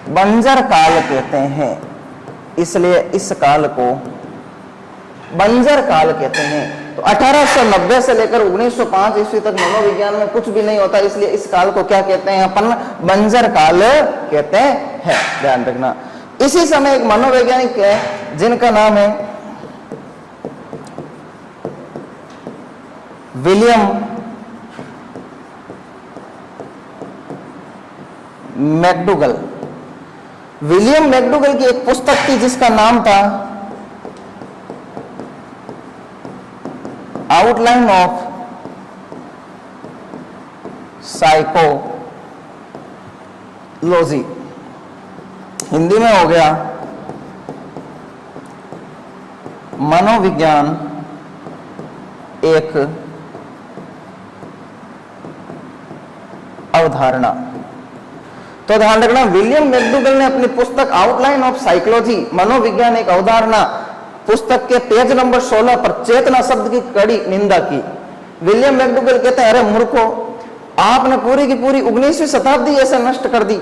बंजर काल कहते हैं। इसलिए इस काल को बंजर काल कहते हैं। तो 1890 से लेकर 1905 ईस्वी तक मनोविज्ञान में कुछ भी नहीं होता, इसलिए इस काल को क्या कहते हैं? अपन बंजर काल कहते हैं। ध्यान रखना। इसी समय एक मनोवैज्ञानिक है जिनका नाम है विलियम मैकडूगल। विलियम मैकडूगल की एक पुस्तक थी जिसका नाम था आउटलाइन ऑफ साइकोलॉजी। हिंदी में हो गया मनोविज्ञान एक अवधारणा। तो ध्यान रखना विलियम मैकडूगल ने अपनी पुस्तक आउटलाइन ऑफ साइकोलॉजी मनोविज्ञान एक अवधारणा पुस्तक के पेज नंबर 16 पर चेतना शब्द की कड़ी निंदा की। विलियम मैकडूगल कहते हैं, अरे मूर्खो, आपने पूरी की पूरी 19वीं शताब्दी ऐसे नष्ट कर दी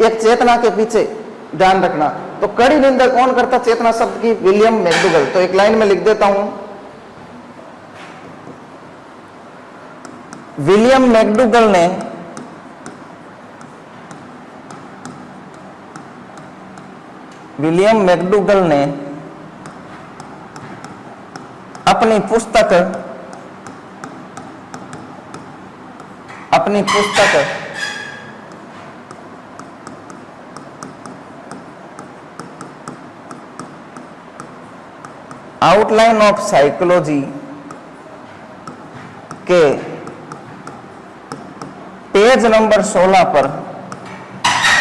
एक चेतना के पीछे। ध्यान रखना। तो कड़ी निंदा कौन करता चेतना शब्द की? William McDougall. तो एक लाइन में लिख देता हूं, विलियम मैकडूगल ने अपनी पुस्तक आउटलाइन ऑफ साइकोलॉजी के पेज नंबर 16 पर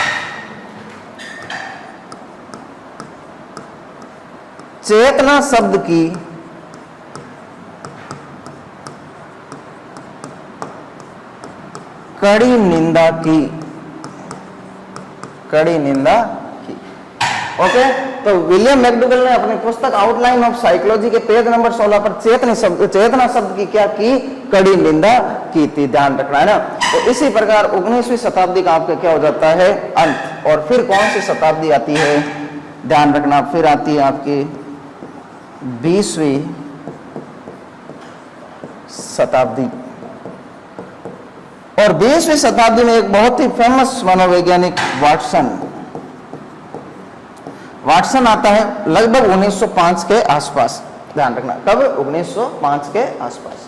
चेतना शब्द की कड़ी निंदा की। ओके। तो विलियम मैकडूगल ने अपनी पुस्तक आउटलाइन ऑफ साइकोलॉजी के पेज नंबर 16 पर चेतना शब्द की क्या की? कड़ी निंदा की थी। ध्यान रखना है ना। तो इसी प्रकार 19वीं शताब्दी का आपका क्या हो जाता है? अंत। और फिर कौन सी शताब्दी आती है? ध्यान रखना, फिर आती है आपकी 20वीं शताब्दी। और 20वीं शताब्दी में एक बहुत ही फेमस मनोवैज्ञानिक वाटसन आता है लगभग 1905 के आसपास। ध्यान रखना, कब? 1905 के आसपास।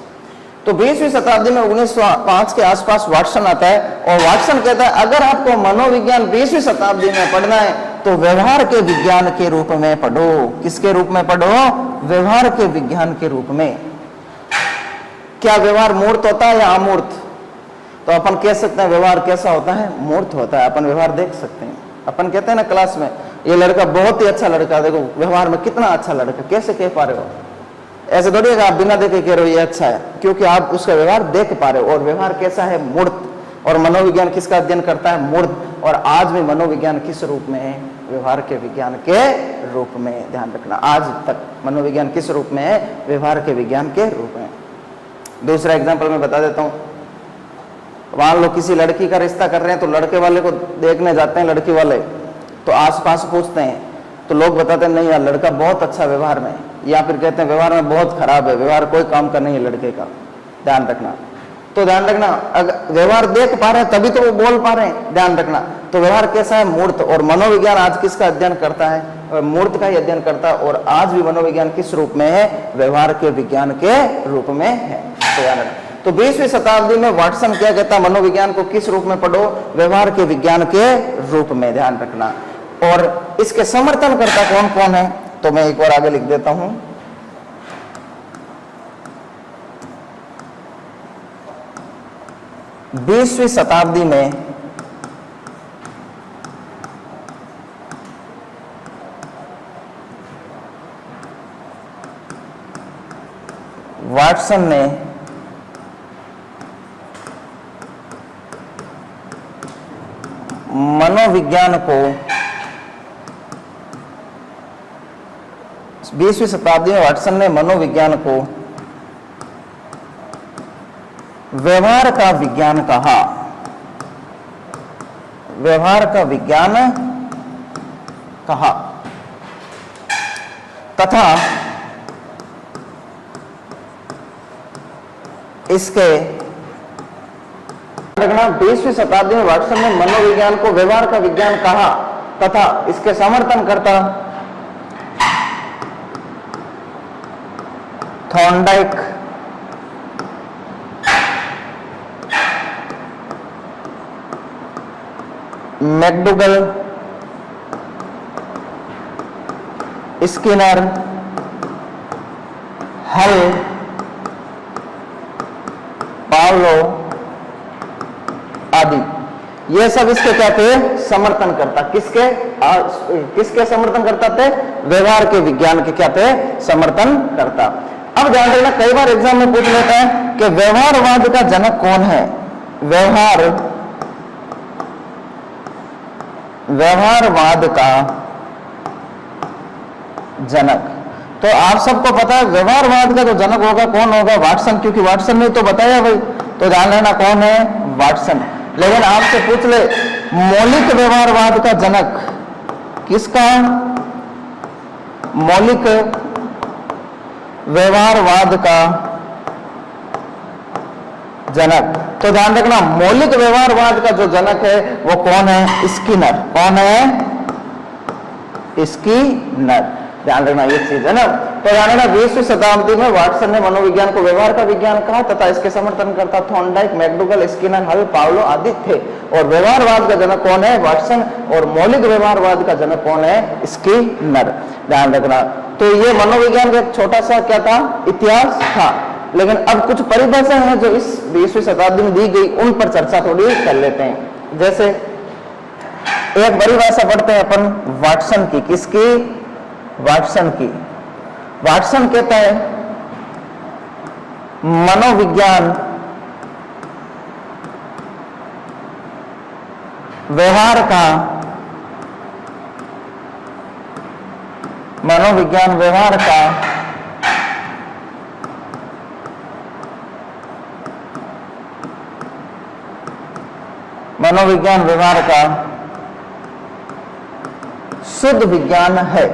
तो 20वीं शताब्दी में 1905 के आसपास वाटसन आता है और वाटसन कहता है अगर आपको मनोविज्ञान 20वीं शताब्दी में पढ़ना है तो व्यवहार के विज्ञान के रूप में पढ़ो। किसके रूप में पढ़ो? व्यवहार के विज्ञान के रूप में। क्या व्यवहार मूर्त होता है या अमूर्त? तो अपन कह सकते हैं व्यवहार कैसा होता है? मूर्त होता है। अपन व्यवहार देख सकते हैं। अपन कहते हैं ना क्लास में, ये लड़का बहुत ही अच्छा लड़का, देखो व्यवहार में कितना अच्छा लड़का। कैसे कह पा रहे हो? ऐसे थोड़ी आप बिना देखे कह रहे हो ये अच्छा है, क्योंकि आप उसका व्यवहार देख पा रहे हो। और व्यवहार कैसा है? मूर्त। और मनोविज्ञान किसका अध्ययन करता है? मूर्त। और आज भी मनोविज्ञान किस रूप में है? व्यवहार के विज्ञान के रूप में। ध्यान रखना, आज तक मनोविज्ञान किस रूप में है? व्यवहार के विज्ञान के रूप में। दूसरा एग्जाम्पल मैं बता देता हूं। मान लो किसी लड़की का रिश्ता कर रहे हैं, तो लड़के वाले को देखने जाते हैं लड़की वाले, तो आसपास पूछते हैं, तो लोग बताते हैं नहीं यार लड़का बहुत अच्छा व्यवहार में, या फिर कहते हैं व्यवहार में बहुत खराब है, व्यवहार कोई काम का नहीं है लड़के का। ध्यान रखना, तो ध्यान रखना, अगर व्यवहार देख पा रहे हैं तभी तो वो बोल पा रहे हैं। ध्यान रखना, तो व्यवहार कैसा है? मूर्त। और मनोविज्ञान आज किसका अध्ययन करता है? मूर्त का ही अध्ययन करता है। और आज भी मनोविज्ञान किस रूप में है? व्यवहार के विज्ञान के रूप में है। तो ध्यान रखना, तो 20वीं शताब्दी में वाटसन क्या कहता है? मनोविज्ञान को किस रूप में पढ़ो? व्यवहार के विज्ञान के रूप में। ध्यान रखना, और इसके समर्थन करता कौन कौन है? तो मैं एक बार आगे लिख देता हूं। बीसवीं शताब्दी में वाटसन ने मनोविज्ञान को 20वीं शताब्दी में वाटसन ने मनोविज्ञान को व्यवहार का विज्ञान कहा। व्यवहार का विज्ञान कहा तथा इसके 20वीं शताब्दी में वाटसन ने मनोविज्ञान को व्यवहार का विज्ञान कहा तथा इसके समर्थन करता थॉर्नडाइक, मैकडूगल, स्किनर, हल, पावलो आदि, ये सब इसके क्या थे? समर्थन करता। किसके समर्थन करता थे? व्यवहार के विज्ञान के क्या थे? समर्थन करता। अब ध्यान रखना, कई बार एग्जाम में पूछ लेता है कि व्यवहारवाद का जनक कौन है? व्यवहारवाद का जनक, तो आप सबको पता है व्यवहारवाद का जो जनक होगा कौन होगा? वाटसन, क्योंकि वाटसन ने तो बताया भाई। तो ध्यान रखना कौन है? वाटसन। लेकिन आपसे पूछ ले मौलिक व्यवहारवाद का जनक किसका? मौलिक व्यवहारवाद का जनक, तो ध्यान रखना मौलिक व्यवहारवाद का जो जनक है वो कौन है? स्किनर। कौन है? स्किनर। ध्यान रखना ये चीज है ना। तो ध्यान रखना 20वीं शताब्दी में वाटसन ने मनोविज्ञान को व्यवहार का विज्ञान कहा तथा इसके समर्थन करता थॉर्नडाइक, मैकडूगल, स्किनर, हल, पावलो आदि थे। और व्यवहारवाद का जनक कौन है? वाटसन। और मौलिक व्यवहारवाद का जनक कौन है? स्किनर। ध्यान रखना, तो ये मनोविज्ञान का एक छोटा सा क्या था? इतिहास था। लेकिन अब कुछ परिभाषा है जो इस 20वीं शताब्दी में दी गई, उन पर चर्चा थोड़ी कर लेते हैं। जैसे एक परिभाषा पढ़ते हैं अपन वाटसन की। किसकी? वाटसन की। वाटसन कहता है मनोविज्ञान व्यवहार का मनोविज्ञान व्यवहार का मनोविज्ञान व्यवहार का शुद्ध विज्ञान है।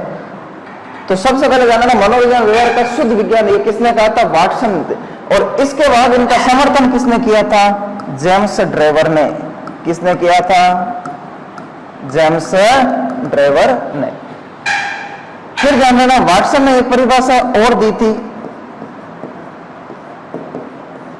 तो सबसे पहले जानना मनोविज्ञान व्यवहार का शुद्ध विज्ञान ये किसने कहा था? वाटसन ने। और इसके बाद इनका समर्थन किसने किया था? जेम्स ड्रेवर ने। किसने किया था? जेम्स ड्रेवर ने। फिर जानना वाटसन ने एक परिभाषा और दी थी।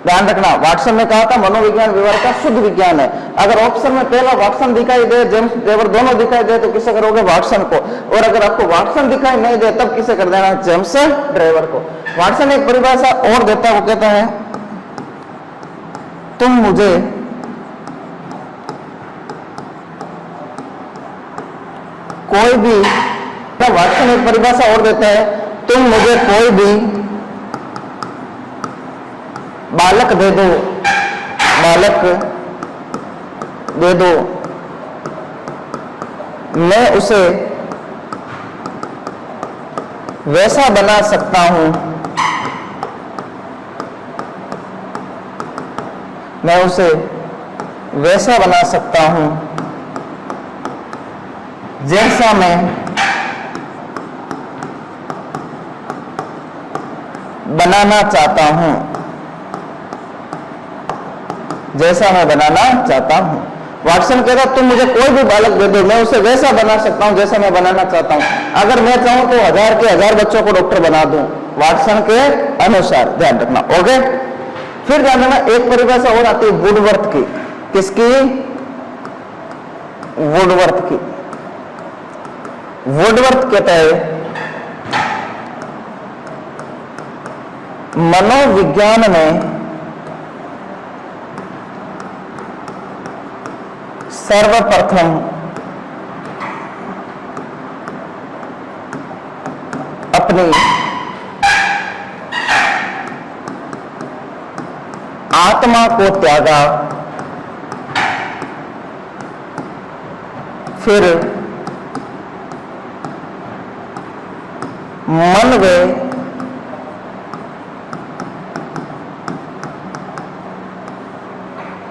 ध्यान रखना, वाटसन ने कहा था मनोविज्ञान व्यवहार का शुद्ध विज्ञान है। अगर ऑप्शन में पहला वाटसन दिखाई दे, जेम्स ड्रेवर दोनों दिखाई दे, तो किसे करोगे? वाटसन को। और अगर आपको वाटसन दिखाई नहीं दे तब किसे कर देना? जेम्स ड्रेवर को। वाटसन एक परिभाषा और देता है, वो कहता है तुम मुझे कोई भी, वाटसन एक परिभाषा और देता है, तुम मुझे कोई भी बालक दे दो, मैं उसे वैसा बना सकता हूं, मैं उसे वैसा बना सकता हूं जैसा मैं बनाना चाहता हूं, जैसा मैं बनाना चाहता हूं। वाटसन कहता तुम मुझे कोई भी बालक दे दो, मैं उसे वैसा बना सकता हूं जैसा मैं बनाना चाहता हूं। अगर मैं चाहूं तो 1000 के 1000 बच्चों को डॉक्टर बना दूं, वाटसन के अनुसार। ध्यान रखना, ओके। फिर ध्यान रखना, एक परिभाषा और आती है वुडवर्थ की। किसकी? वुडवर्थ की। वुडवर्थ कहता है मनोविज्ञान में सर्वप्रथम अपनी आत्मा को त्यागा, फिर मन व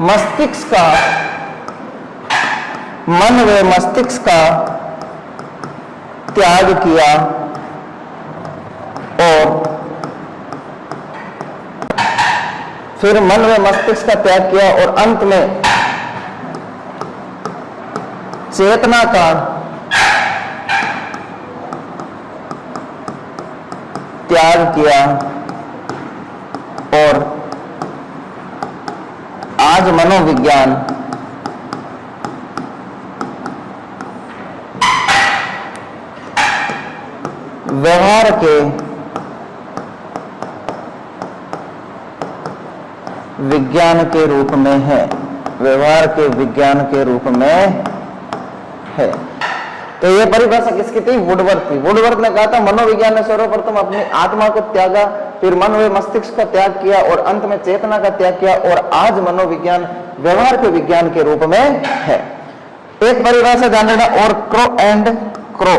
मस्तिष्क का त्याग किया और फिर मन व मस्तिष्क का त्याग किया और अंत में चेतना का त्याग किया और आज मनोविज्ञान व्यवहार के विज्ञान के रूप में है, व्यवहार के विज्ञान के रूप में है। तो ये परिभाषा किसकी थी? वुडवर्थ की। वुडवर्थ ने कहा था मनोविज्ञान ने सर्वप्रथम अपनी आत्मा को त्यागा, फिर मन व मस्तिष्क का त्याग किया और अंत में चेतना का त्याग किया और आज मनोविज्ञान व्यवहार के विज्ञान के रूप में है। एक परिभाषा ध्यान देना, और क्रो एंड क्रो,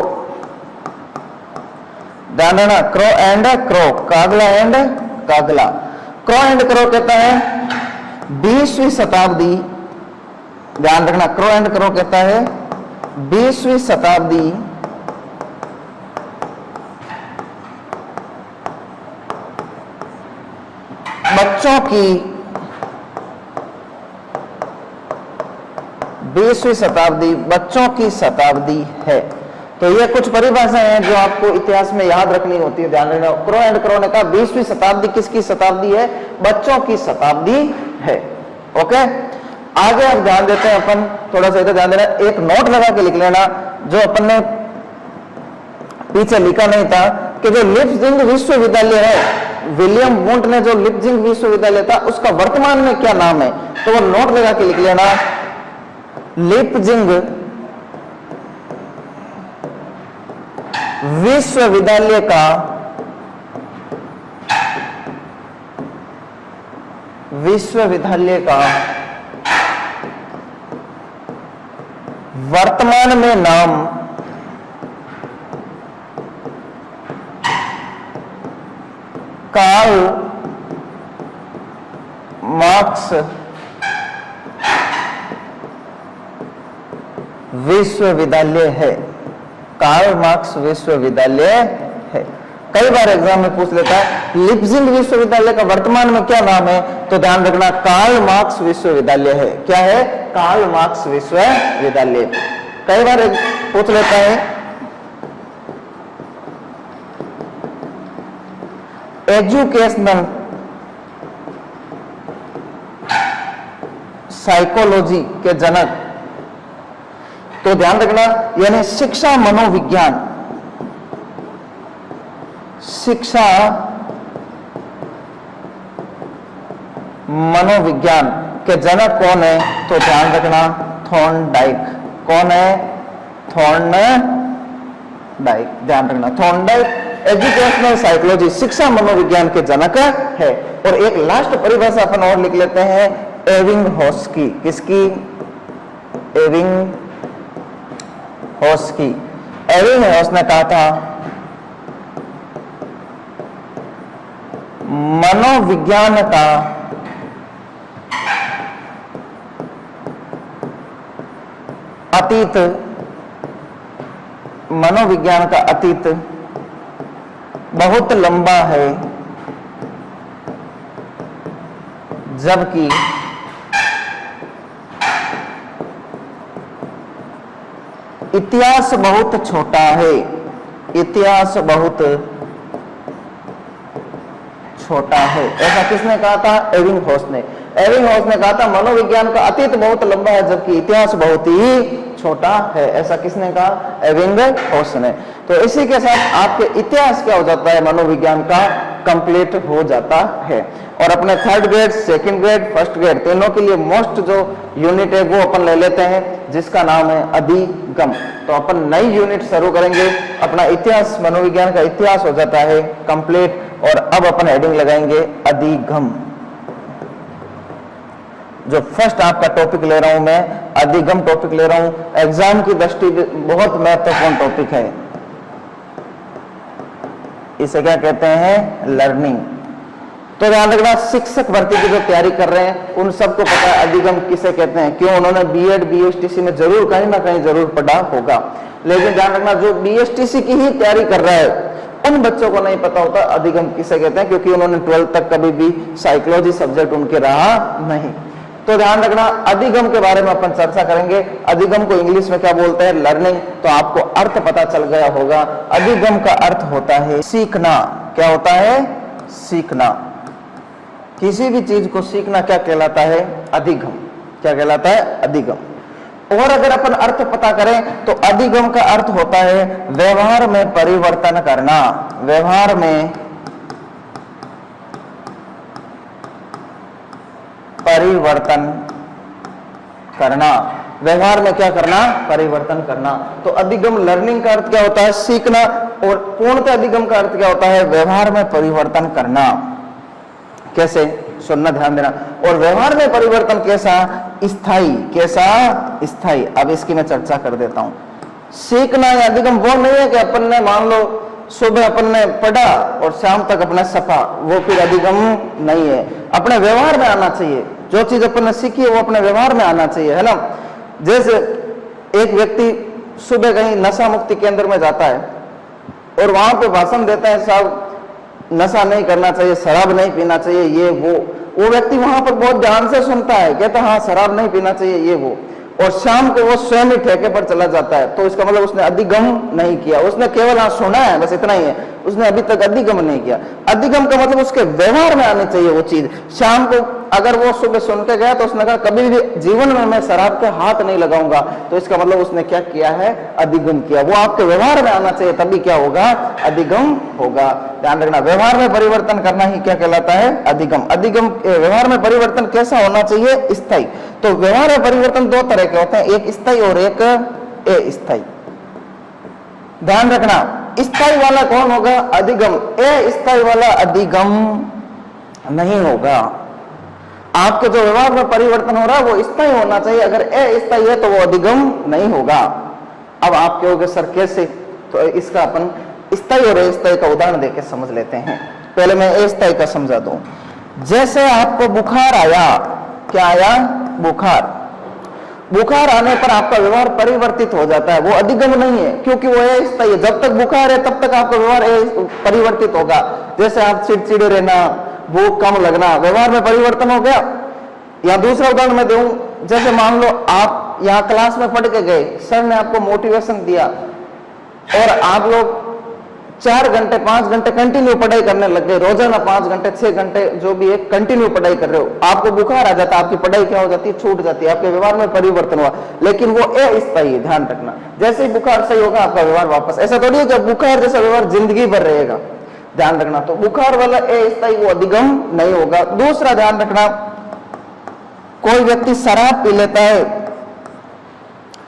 ध्यान देना, क्रो एंड क्रो, कागला एंड कागला। क्रो एंड क्रो कहता है 20वीं शताब्दी, ध्यान रखना, क्रो एंड क्रो कहता है 20वीं शताब्दी बच्चों की 20वीं शताब्दी बच्चों की शताब्दी है। तो ये कुछ परिभाषाएं हैं जो आपको इतिहास में याद रखनी होती है। ध्यान रखना, क्रो एंड क्रो ने कहा 20वीं शताब्दी किसकी शताब्दी है? बच्चों की शताब्दी है। ओके, आगे अब ध्यान देते हैं अपन, थोड़ा सा इधर ध्यान देना, एक नोट लगा के लिख लेना जो अपन ने पीछे लिखा नहीं था कि जो लिप्जिंग विश्वविद्यालय है, विलियम वुंट ने जो लिप्जिंग विश्वविद्यालय था उसका वर्तमान में क्या नाम है, तो वो नोट लगा के लिख लेना, लिप्जिंग विश्वविद्यालय का वर्तमान में नाम कार्ल मार्क्स विश्वविद्यालय है। कार्ल मार्क्स विश्वविद्यालय है। कई बार एग्जाम में पूछ लेता है लिप्जिंग विश्वविद्यालय का वर्तमान में क्या नाम है, तो ध्यान रखना कार्ल मार्क्स विश्वविद्यालय है। क्या है? कार्ल मार्क्स विश्वविद्यालय। कई बार पूछ लेता है एजुकेशनल साइकोलॉजी के जनक, तो ध्यान रखना यानी शिक्षा मनोविज्ञान, शिक्षा मनोविज्ञान के जनक कौन है, तो ध्यान रखना थॉर्नडाइक। कौन है? थॉर्नडाइक। ध्यान रखना थॉर्नडाइक एजुकेशनल साइकोलॉजी, शिक्षा मनोविज्ञान के जनक है। और एक लास्ट परिभाषा अपन और लिख लेते हैं एविंगहॉस की। किसकी? होस की। एबिंगहॉस ने कहा था मनोविज्ञान का अतीत, मनोविज्ञान का अतीत बहुत लंबा है, जबकि इतिहास बहुत छोटा है। इतिहास बहुत छोटा है, ऐसा किसने कहा था? एबिंगहॉस ने। एबिंगहॉस ने कहा था मनोविज्ञान का अतीत बहुत लंबा है जबकि इतिहास बहुत ही छोटा है। ऐसा किसने कहा? एबिंगहॉस ने। तो इसी के साथ आपके इतिहास क्या हो जाता है? मनोविज्ञान का कंप्लीट हो जाता है। और अपने third grade, second grade, first grade तीनों के लिए मोस्ट जो यूनिट है वो अपन ले लेते हैं, जिसका नाम है अधिगम। तो अपन नई यूनिट शुरू करेंगे। अपना इतिहास, मनोविज्ञान का इतिहास हो जाता है कंप्लीट। और अब अपन हेडिंग लगाएंगे अधिगम। जो फर्स्ट आपका टॉपिक ले रहा हूं मैं, अधिगम टॉपिक ले रहा हूं। एग्जाम की दृष्टि बहुत महत्वपूर्ण टॉपिक है। इसे क्या कहते हैं? लर्निंग। तो ध्यान रखना, शिक्षक भर्ती की जो तैयारी कर रहे हैं उन सबको पता है अधिगम किसे कहते हैं। क्यों? उन्होंने बीएड, बीएसटीसी में जरूर कहीं ना कहीं जरूर पढ़ा होगा। लेकिन ध्यान रखना, जो बीएसटीसी की ही तैयारी कर रहा है उन बच्चों को नहीं पता होता अधिगम किसे कहते हैं, क्योंकि उन्होंने 12th तक कभी भी साइकोलॉजी सब्जेक्ट उनके रहा नहीं। तो ध्यान रखना, अधिगम के बारे में अपन चर्चा करेंगे। अधिगम को इंग्लिश में क्या बोलते हैं? लर्निंग। तो आपको अर्थ पता चल गया होगा। अधिगम का अर्थ होता है सीखना। क्या होता है? सीखना। किसी भी चीज को सीखना क्या कहलाता है? अधिगम। क्या कहलाता है? अधिगम। और अगर अपन अर्थ पता करें तो अधिगम का अर्थ होता है व्यवहार में परिवर्तन करना। व्यवहार में परिवर्तन करना। व्यवहार में क्या करना? परिवर्तन करना। तो अधिगम, लर्निंग का अर्थ क्या होता है? सीखना। और पूर्णतः अधिगम का अर्थ क्या होता है? व्यवहार में परिवर्तन करना। कैसे? सुनना, ध्यान देना। और व्यवहार में परिवर्तन कैसा? स्थायी। कैसा? स्थायी। अब इसकी मैं चर्चा कर देता हूं। सीखना या अधिगम वो नहीं है कि अपन ने मान लो सुबह अपन ने पढ़ा और शाम तक अपना सफा, वो फिर अधिगम नहीं है। अपने व्यवहार में आना चाहिए। जो चीज अपन ने सीखी है वो अपने व्यवहार में आना चाहिए, है ना। जैसे एक व्यक्ति सुबह कहीं नशा मुक्ति केंद्र में जाता है और वहां पे भाषण देता है, साहब नशा नहीं करना चाहिए, शराब नहीं पीना चाहिए, ये वो व्यक्ति वहां पर बहुत ध्यान से सुनता है, कहता हाँ शराब नहीं पीना चाहिए, ये वो। और शाम को वो स्वयं ही ठेके पर चला जाता है। तो इसका मतलब उसने अधिगम नहीं किया, उसने केवल हाँ सुना है, बस इतना ही है, उसने अभी तक अधिगम नहीं किया। अधिगम का मतलब उसके व्यवहार में आनी चाहिए वो चीज। शाम को अगर वो सुबह सुन के गया तो उसने कहा कभी भी जीवन में मैं शराब के हाथ नहीं लगाऊंगा, तो इसका मतलब उसने क्या किया है? अधिगम किया। वो आपके व्यवहार में आना चाहिए, तभी क्या होगा? अधिगम होगा। ध्यान रखना, व्यवहार में परिवर्तन करना ही क्या कहलाता है? अधिगम। अधिगम व्यवहार में परिवर्तन कैसा होना चाहिए? स्थायी। तो व्यवहार में परिवर्तन दो तरह के होते हैं, एक स्थायी और एक अस्थायी। ध्यान रखना, स्थायी वाला कौन होगा? अधिगम। अस्थायी वाला अधिगम नहीं होगा। आपके जो व्यवहार में परिवर्तन हो रहा है वो स्थायी होना चाहिए, अगर अस्थायी है तो वो अधिगम नहीं होगा। अब आप कहोगे सर कैसे? तो इसका अपन स्थायी और अस्थायी का उदाहरण देके समझ लेते हैं। पहले मैं अस्थायी का समझा दूं। जैसे आपको बुखार आया, क्या आया? बुखार। बुखार आने पर आपका व्यवहार परिवर्तित हो जाता है, वो अधिगम नहीं है, क्योंकि वो अस्थायी है। जब तक बुखार है तब तक आपका व्यवहार परिवर्तित होगा। जैसे आप चिड़चिड़े रहना, भूख कम लगना, व्यवहार में परिवर्तन हो गया। या दूसरा उदाहरण मैं दूं, जैसे मान लो आप यहाँ क्लास में पढ़ के गए, सर ने आपको मोटिवेशन दिया और आप लोग 4 घंटे 5 घंटे कंटिन्यू पढ़ाई करने लग गए, रोजाना 5 घंटे 6 घंटे जो भी है कंटिन्यू पढ़ाई कर रहे हो। आपको बुखार आ जाता है, आपकी पढ़ाई क्या हो जाती है? छूट जाती है, आपके व्यवहार में परिवर्तन हुआ, लेकिन वो अस्थायी है। ध्यान रखना, जैसे ही बुखार सही होगा आपका व्यवहार वापस। ऐसा थोड़ी है कि बुखार जैसा व्यवहार जिंदगी भर रहेगा। ध्यान रखना, तो बुखार वाला अस्थायी वो अधिगम नहीं होगा। दूसरा ध्यान रखना, कोई व्यक्ति शराब पी लेता है,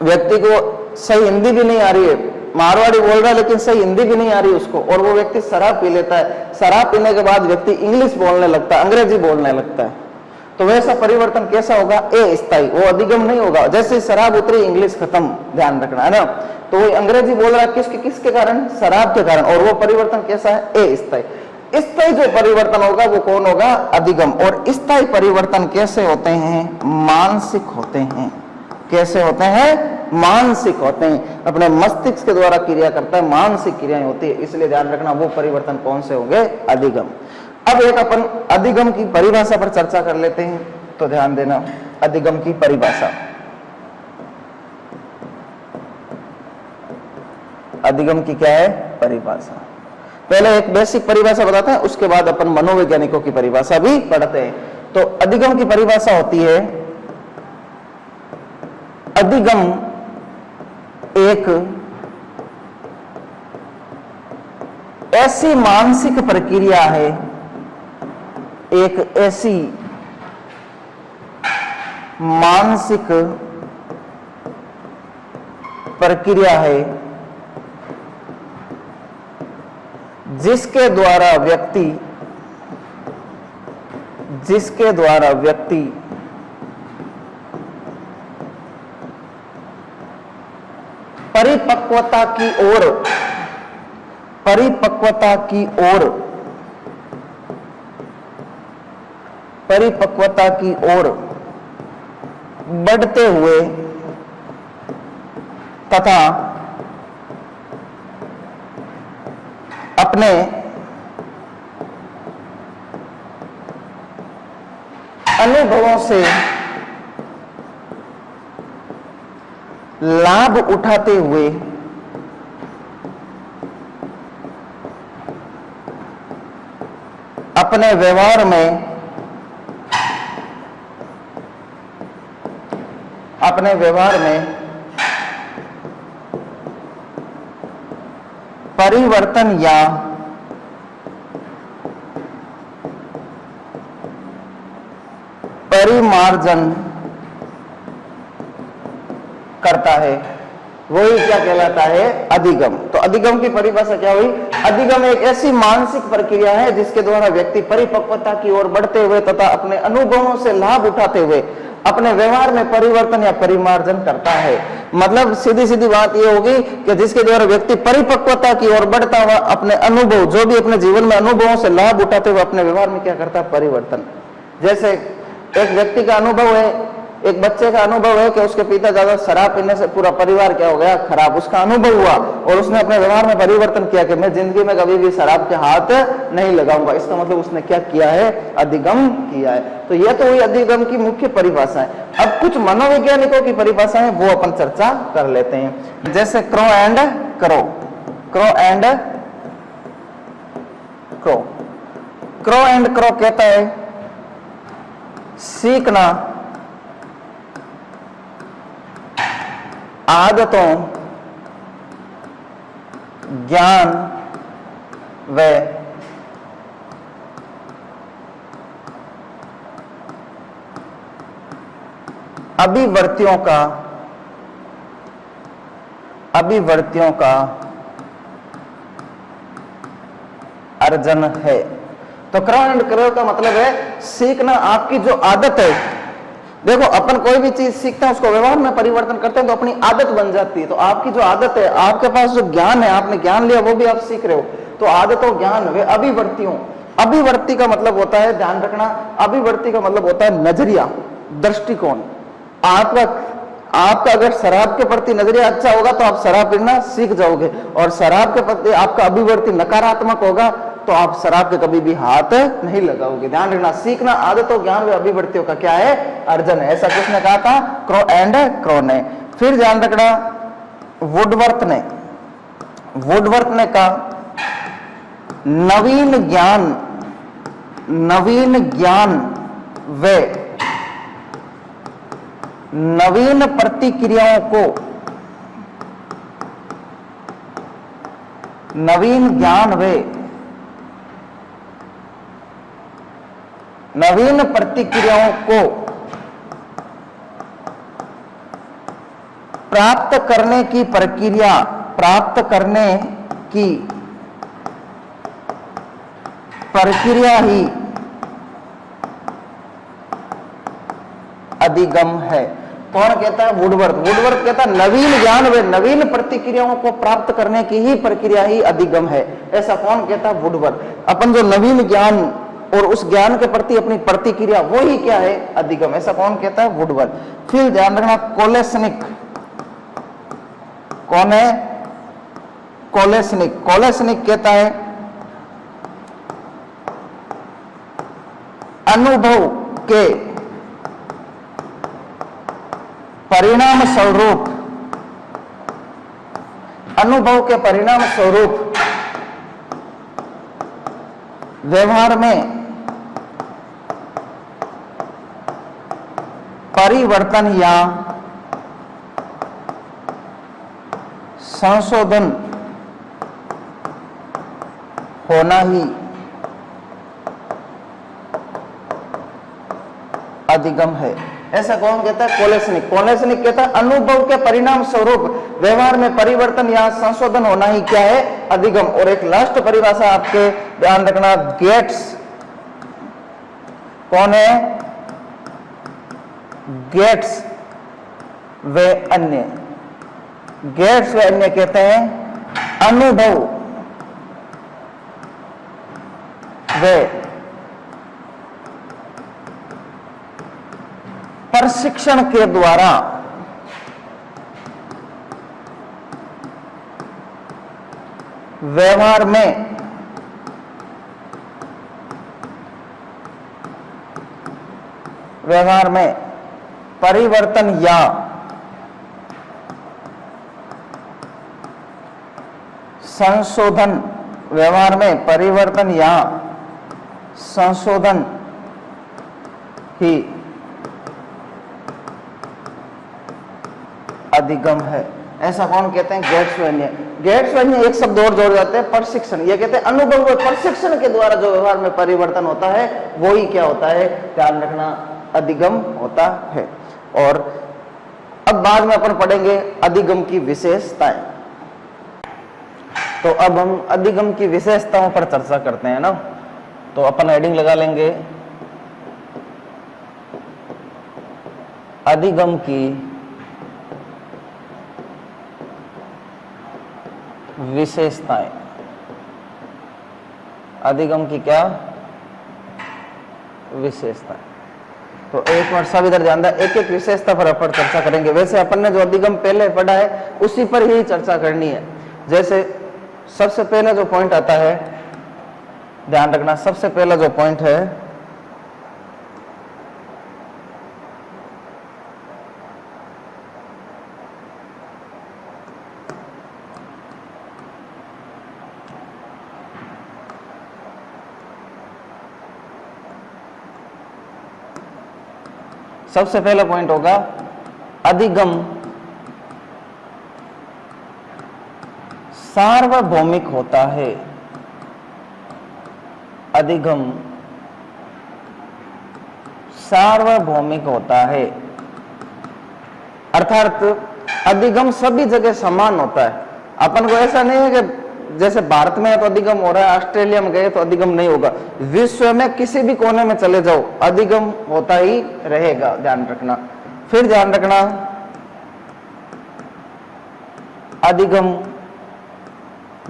व्यक्ति को सही हिंदी भी नहीं आ रही है, मारवाड़ी बोल रहा है लेकिन सही हिंदी भी नहीं आ रही उसको, और वो व्यक्ति शराब पी लेता है। शराब पीने के बाद व्यक्ति इंग्लिश बोलने लगता है, अंग्रेजी बोलने लगता है। तो वैसा परिवर्तन कैसा होगा, अस्थायी, वो अधिगम नहीं होगा। जैसे शराब उतरी इंग्लिश खत्म, ध्यान रखना है ना। तो वो अंग्रेजी बोल रहा है किसके कारण, शराब के कारण, और वो परिवर्तन कैसा है, अस्थायी। स्थायी जो परिवर्तन होगा वो कौन होगा, अधिगम। और स्थायी परिवर्तन कैसे होते हैं, मानसिक होते हैं। कैसे होते हैं, मानसिक होते हैं, अपने मस्तिष्क के द्वारा क्रिया करता है, मानसिक क्रियाएं होती है, इसलिए ध्यान रखना वो परिवर्तन कौन से होंगे, अधिगम। अब एक अपन अधिगम की परिभाषा पर चर्चा कर लेते हैं, तो ध्यान देना अधिगम की परिभाषा। अधिगम की क्या है परिभाषा, पहले एक बेसिक परिभाषा बताते हैं, उसके बाद अपन मनोवैज्ञानिकों की परिभाषा भी पढ़ते हैं। तो अधिगम की परिभाषा होती है, अधिगम एक ऐसी मानसिक प्रक्रिया है, एक ऐसी मानसिक प्रक्रिया है जिसके द्वारा व्यक्ति परिपक्वता की ओर बढ़ते हुए तथा अपने अनुभवों से लाभ उठाते हुए अपने व्यवहार में परिवर्तन या परिमार्जन करता है, वही क्या कहलाता है, अधिगम। तो अधिगम की परिभाषा क्या हुई, अधिगम एक ऐसी मानसिक प्रक्रिया है जिसके द्वारा व्यक्ति परिपक्वता की ओर बढ़ते हुए तथा अपने अनुभवों से लाभ उठाते हुए अपने व्यवहार में परिवर्तन या परिमार्जन करता है। मतलब सीधी बात यह होगी कि जिसके द्वारा व्यक्ति परिपक्वता की ओर बढ़ता हुआ अपने अनुभव, जो भी अपने जीवन में अनुभवों से लाभ उठाते हुए अपने व्यवहार में क्या करता है, परिवर्तन। जैसे एक व्यक्ति का अनुभव है, एक बच्चे का अनुभव है कि उसके पिता ज्यादा शराब पीने से पूरा परिवार क्या हो गया, खराब, उसका अनुभव हुआ और उसने अपने व्यवहार में परिवर्तन किया कि मैं जिंदगी में कभी भी शराब के हाथ नहीं लगाऊंगा। इसका मतलब उसने क्या किया है, अधिगम किया है। तो यह तो हुई अधिगम की मुख्य परिभाषा है। अब कुछ मनोवैज्ञानिकों की परिभाषा है, वो अपन चर्चा कर लेते हैं। जैसे क्रो एंड क्रो कहता है सीखना आदतों, ज्ञान व अभिवर्तियों का अर्जन है। तो क्रो एंड क्रो का मतलब है सीखना, आपकी जो आदत है। देखो अपन कोई भी चीज सीखते हैं उसको व्यवहार में परिवर्तन करते हैं तो अपनी आदत बन जाती है। तो आपकी जो आदत है, आपके पास जो ज्ञान है, आपने ज्ञान लिया वो भी आप सीख रहे हो, तो आदतों, ज्ञान वे अभिवर्तियों। अभिवर्ती का मतलब होता है, ध्यान रखना, अभिवर्ती का मतलब होता है नजरिया, दृष्टिकोण। आपका अगर शराब के प्रति नजरिया अच्छा होगा तो आप शराब पीना सीख जाओगे, और शराब के प्रति आपका अभिवर्ती नकारात्मक होगा तो आप शराब के कभी भी हाथ नहीं लगाओगे। ध्यान रखना, सीखना आदतों, ज्ञान व अभिवर्तियों का क्या है, अर्जन है। ऐसा किसने कहा था, क्रो एंड क्रो ने। फिर ध्यान रखना, वुडवर्थ ने कहा नवीन ज्ञान व नवीन प्रतिक्रियाओं को, नवीन ज्ञान व नवीन प्रतिक्रियाओं को प्राप्त करने की प्रक्रिया ही अधिगम है। कौन कहता है? वुडवर्थ। वुडवर्थ कहता है नवीन ज्ञान व नवीन प्रतिक्रियाओं को प्राप्त करने की ही प्रक्रिया ही अधिगम है। ऐसा कौन कहता है? वुडवर्थ। अपन जो नवीन ज्ञान और उस ज्ञान के प्रति अपनी प्रतिक्रिया, वो ही क्या है? अधिगम। ऐसा कौन कहता है? वुडवर्थ। फिर ध्यान रखना, कोलेसनिक। कौन है? कोलेसनिक। कोलेसनिक कहता है अनुभव के परिणाम स्वरूप, अनुभव के परिणाम स्वरूप व्यवहार में परिवर्तन या संशोधन होना ही अधिगम है। ऐसा कौन कहता है? कोलेसनिक। कोलेसनिक कहता है अनुभव के परिणाम स्वरूप व्यवहार में परिवर्तन या संशोधन होना ही क्या है? अधिगम। और एक लास्ट परिभाषा आपके ध्यान रखना, गेट्स। कौन है? गेट्स व अन्य। गेट्स व अन्य कहते हैं अनुभव व प्रशिक्षण के द्वारा व्यवहार में परिवर्तन या संशोधन, व्यवहार में परिवर्तन या संशोधन ही अधिगम है। ऐसा कौन कहते हैं? गेट्सवन्य। गेट्सवन्य एक शब्द और जोड़ जाते हैं, प्रशिक्षण। ये कहते हैं अनुभव व प्रशिक्षण के द्वारा जो व्यवहार में परिवर्तन होता है वो ही क्या होता है? ध्यान रखना, अधिगम होता है। और अब बाद में अपन पढ़ेंगे अधिगम की विशेषताएं। तो अब हम अधिगम की विशेषताओं पर चर्चा करते हैं ना। तो अपन हेडिंग लगा लेंगे अधिगम की विशेषताएं। अधिगम की क्या विशेषताएं? तो एक बार सब इधर ध्यान दें, एक एक विशेषता पर अपन चर्चा करेंगे। वैसे अपन ने जो अधिगम पहले पढ़ा है उसी पर ही चर्चा करनी है। जैसे सबसे पहला जो पॉइंट आता है, ध्यान रखना, सबसे पहला जो पॉइंट है सबसे पहला पॉइंट होगा अधिगम सार्वभौमिक होता है। अधिगम सार्वभौमिक होता है, अर्थात अधिगम सभी जगह समान होता है। अपन को ऐसा नहीं है कि जैसे भारत में है तो अधिगम हो रहा है, ऑस्ट्रेलिया में गए तो अधिगम नहीं होगा। विश्व में किसी भी कोने में चले जाओ अधिगम होता ही रहेगा, ध्यान रखना। फिर ध्यान रखना, अधिगम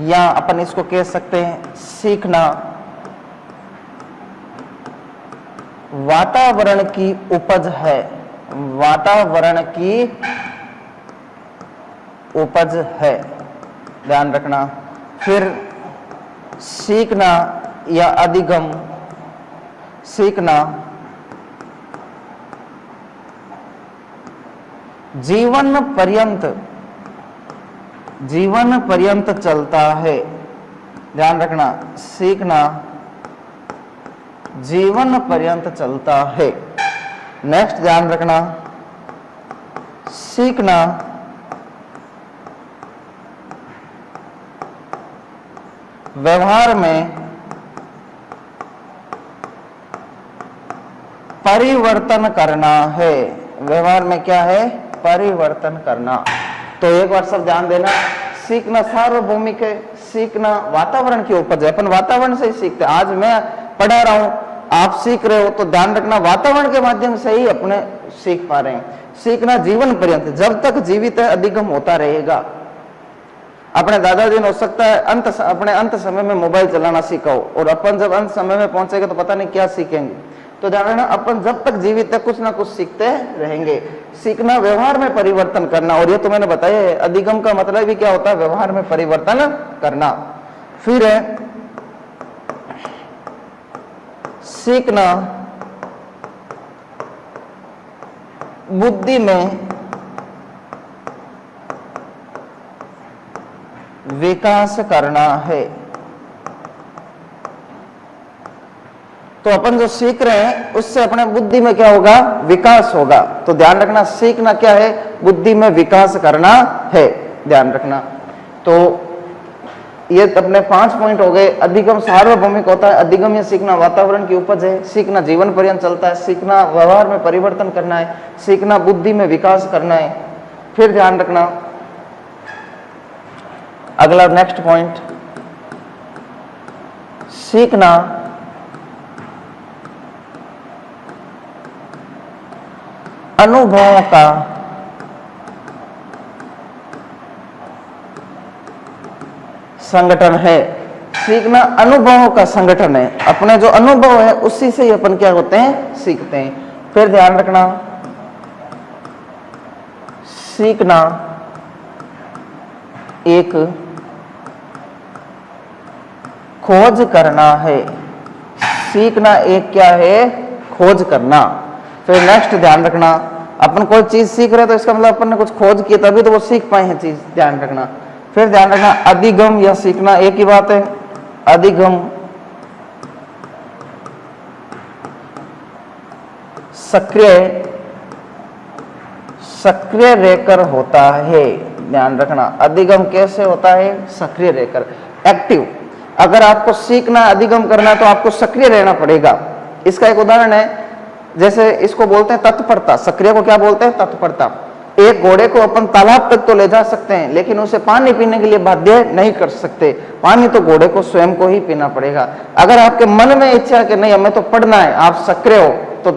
या अपन इसको कह सकते हैं सीखना वातावरण की उपज है। वातावरण की उपज है, ध्यान रखना। फिर सीखना या अधिगम सीखना जीवन पर्यंत चलता है, ध्यान रखना। सीखना जीवन पर्यंत चलता है। नेक्स्ट ध्यान रखना, सीखना व्यवहार में परिवर्तन करना है। व्यवहार में क्या है? परिवर्तन करना। तो एक बार सब ध्यान देना, सीखना सार्वभौमिक है, सीखना वातावरण की उपज है। अपन वातावरण से ही सीखते हैं। आज मैं पढ़ा रहा हूं आप सीख रहे हो तो ध्यान रखना वातावरण के माध्यम से ही अपने सीख पा रहे हैं। सीखना जीवन पर्यंत, जब तक जीवित है अधिगम होता रहेगा। अपने दादाजी ने हो सकता है अपने अंत समय में मोबाइल चलाना सीखा हो, और अपन जब अंत समय में पहुंचेगा तो पता नहीं क्या सीखेंगे। तो ध्यान रखना अपन जब तक जीवित है कुछ ना कुछ सीखते रहेंगे। सीखना व्यवहार में परिवर्तन करना, और ये तो मैंने बताया है, अधिगम का मतलब भी क्या होता है, व्यवहार में परिवर्तन करना। फिर है सीखना बुद्धि में विकास करना है। तो अपन जो सीख रहे हैं उससे अपने बुद्धि में क्या होगा, विकास होगा। तो ध्यान रखना सीखना क्या है, बुद्धि में विकास करना है, ध्यान रखना। तो ये अपने 5 पॉइंट हो गए। अधिगम सार्वभौमिक होता है, अधिगम या सीखना वातावरण की उपज है, सीखना जीवन पर्यंत चलता है, सीखना व्यवहार में परिवर्तन करना है, सीखना बुद्धि में विकास करना है। फिर ध्यान रखना अगला नेक्स्ट पॉइंट, सीखना अनुभवों का संगठन है। सीखना अनुभवों का संगठन है, अपने जो अनुभव है उसी से ही अपन क्या होते हैं, सीखते हैं। फिर ध्यान रखना सीखना एक खोज करना है। सीखना एक क्या है, खोज करना। फिर नेक्स्ट ध्यान रखना अपन कोई चीज सीख रहे तो इसका मतलब अपन ने कुछ खोज की तभी तो वो सीख पाए हैं चीज, ध्यान रखना। फिर ध्यान रखना अधिगम या सीखना एक ही बात है। अधिगम सक्रिय रहकर होता है, ध्यान रखना। अधिगम कैसे होता है, सक्रिय रहकर, एक्टिव। अगर आपको सीखना अधिगम करना तो आपको सक्रिय रहना पड़ेगा। इसका एक उदाहरण है, जैसे इसको बोलते हैं तत्परता। सक्रिय को क्या बोलते हैं, तत्परता। एक घोड़े को अपन तालाब तक तो ले जा सकते हैं लेकिन उसे पानी पीने के लिए बाध्य नहीं कर सकते। पानी तो घोड़े को स्वयं को ही पीना पड़ेगा। अगर आपके मन में इच्छा है कि नहीं हमें तो पढ़ना है, आप सक्रिय हो तो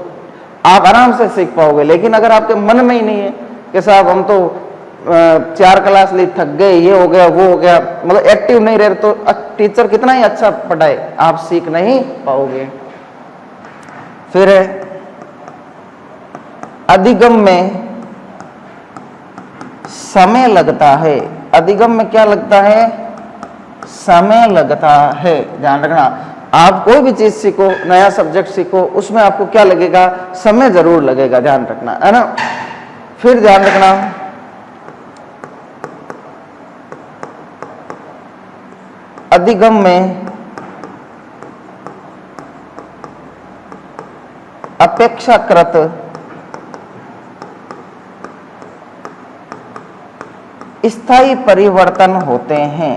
आप आराम से सीख पाओगे। लेकिन अगर आपके मन में ही नहीं है कि साहब हम तो 4 क्लास ली थक गए, ये हो गया वो हो गया, मतलब एक्टिव नहीं रहे तो टीचर कितना ही अच्छा पढ़ाए आप सीख नहीं पाओगे। फिर अधिगम में समय लगता है। अधिगम में क्या लगता है, समय लगता है, ध्यान रखना। आप कोई भी चीज सीखो, नया सब्जेक्ट सीखो, उसमें आपको क्या लगेगा, समय जरूर लगेगा, ध्यान रखना, है ना। फिर ध्यान रखना अधिगम में अपेक्षाकृत स्थायी परिवर्तन होते हैं।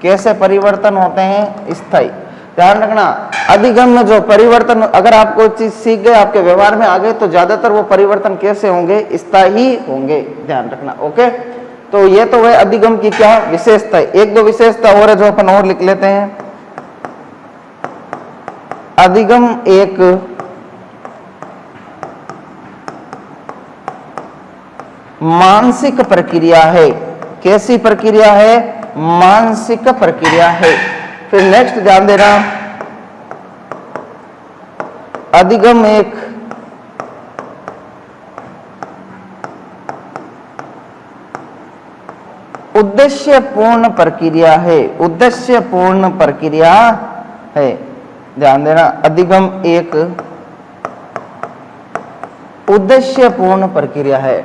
कैसे परिवर्तन होते हैं, स्थायी। ध्यान रखना अधिगम में जो परिवर्तन, अगर आप कोई चीज सीख गए आपके व्यवहार में आ गए तो ज्यादातर वो परिवर्तन कैसे होंगे, स्थायी होंगे, ध्यान रखना। ओके, तो ये तो है अधिगम की क्या विशेषता है। 1-2 विशेषता और है जो अपन और लिख लेते हैं। अधिगम एक मानसिक प्रक्रिया है। कैसी प्रक्रिया है, मानसिक प्रक्रिया है। फिर नेक्स्ट ध्यान देना अधिगम एक उद्देश्यपूर्ण प्रक्रिया है। उद्देश्यपूर्ण प्रक्रिया है, ध्यान देना। अधिगम एक उद्देश्यपूर्ण प्रक्रिया है।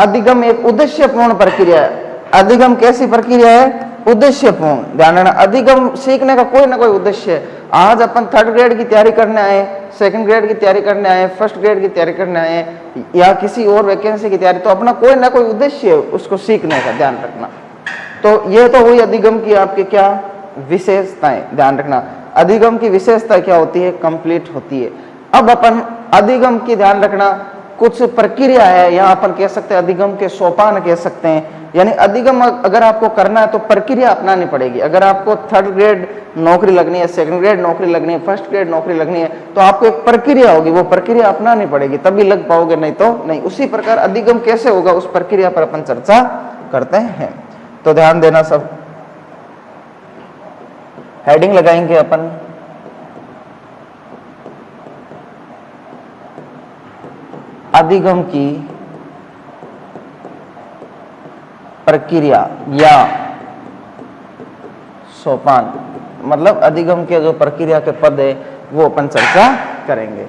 अधिगम एक उद्देश्यपूर्ण प्रक्रिया है। अधिगम कैसी प्रक्रिया है, उद्देश्यपूर्ण, ध्यान रखना। अधिगम सीखने का कोई ना कोई उद्देश्य है। आज अपन 3rd ग्रेड की तैयारी करने आए, 2nd ग्रेड की तैयारी करने आए, 1st ग्रेड की तैयारी करने आए या किसी और वैकेंसी की तैयारी, तो अपना कोई ना कोई उद्देश्य है उसको सीखने का, ध्यान रखना। तो ये तो हुई अधिगम की आपकी क्या विशेषताएं, ध्यान रखना। अधिगम की विशेषता क्या होती है, कंप्लीट होती है। अब अपन अधिगम की ध्यान रखना कुछ प्रक्रिया है, यहाँ अपन कह सकते हैं अधिगम के सोपान कह सकते हैं। यानी अधिगम अगर आपको करना है तो प्रक्रिया अपनानी पड़ेगी। अगर आपको 3rd ग्रेड नौकरी लगनी है, 2nd ग्रेड नौकरी लगनी है, 1st ग्रेड नौकरी लगनी है, तो आपको एक प्रक्रिया होगी, वो प्रक्रिया अपनानी पड़ेगी, तभी लग पाओगे, नहीं तो नहीं। उसी प्रकार अधिगम कैसे होगा उस प्रक्रिया पर अपन चर्चा करते हैं। तो ध्यान देना सब। हेडिंग लगाएंगे अपन, अधिगम की प्रक्रिया या सोपान, मतलब अधिगम के जो प्रक्रिया के पद है वो अपन चर्चा करेंगे।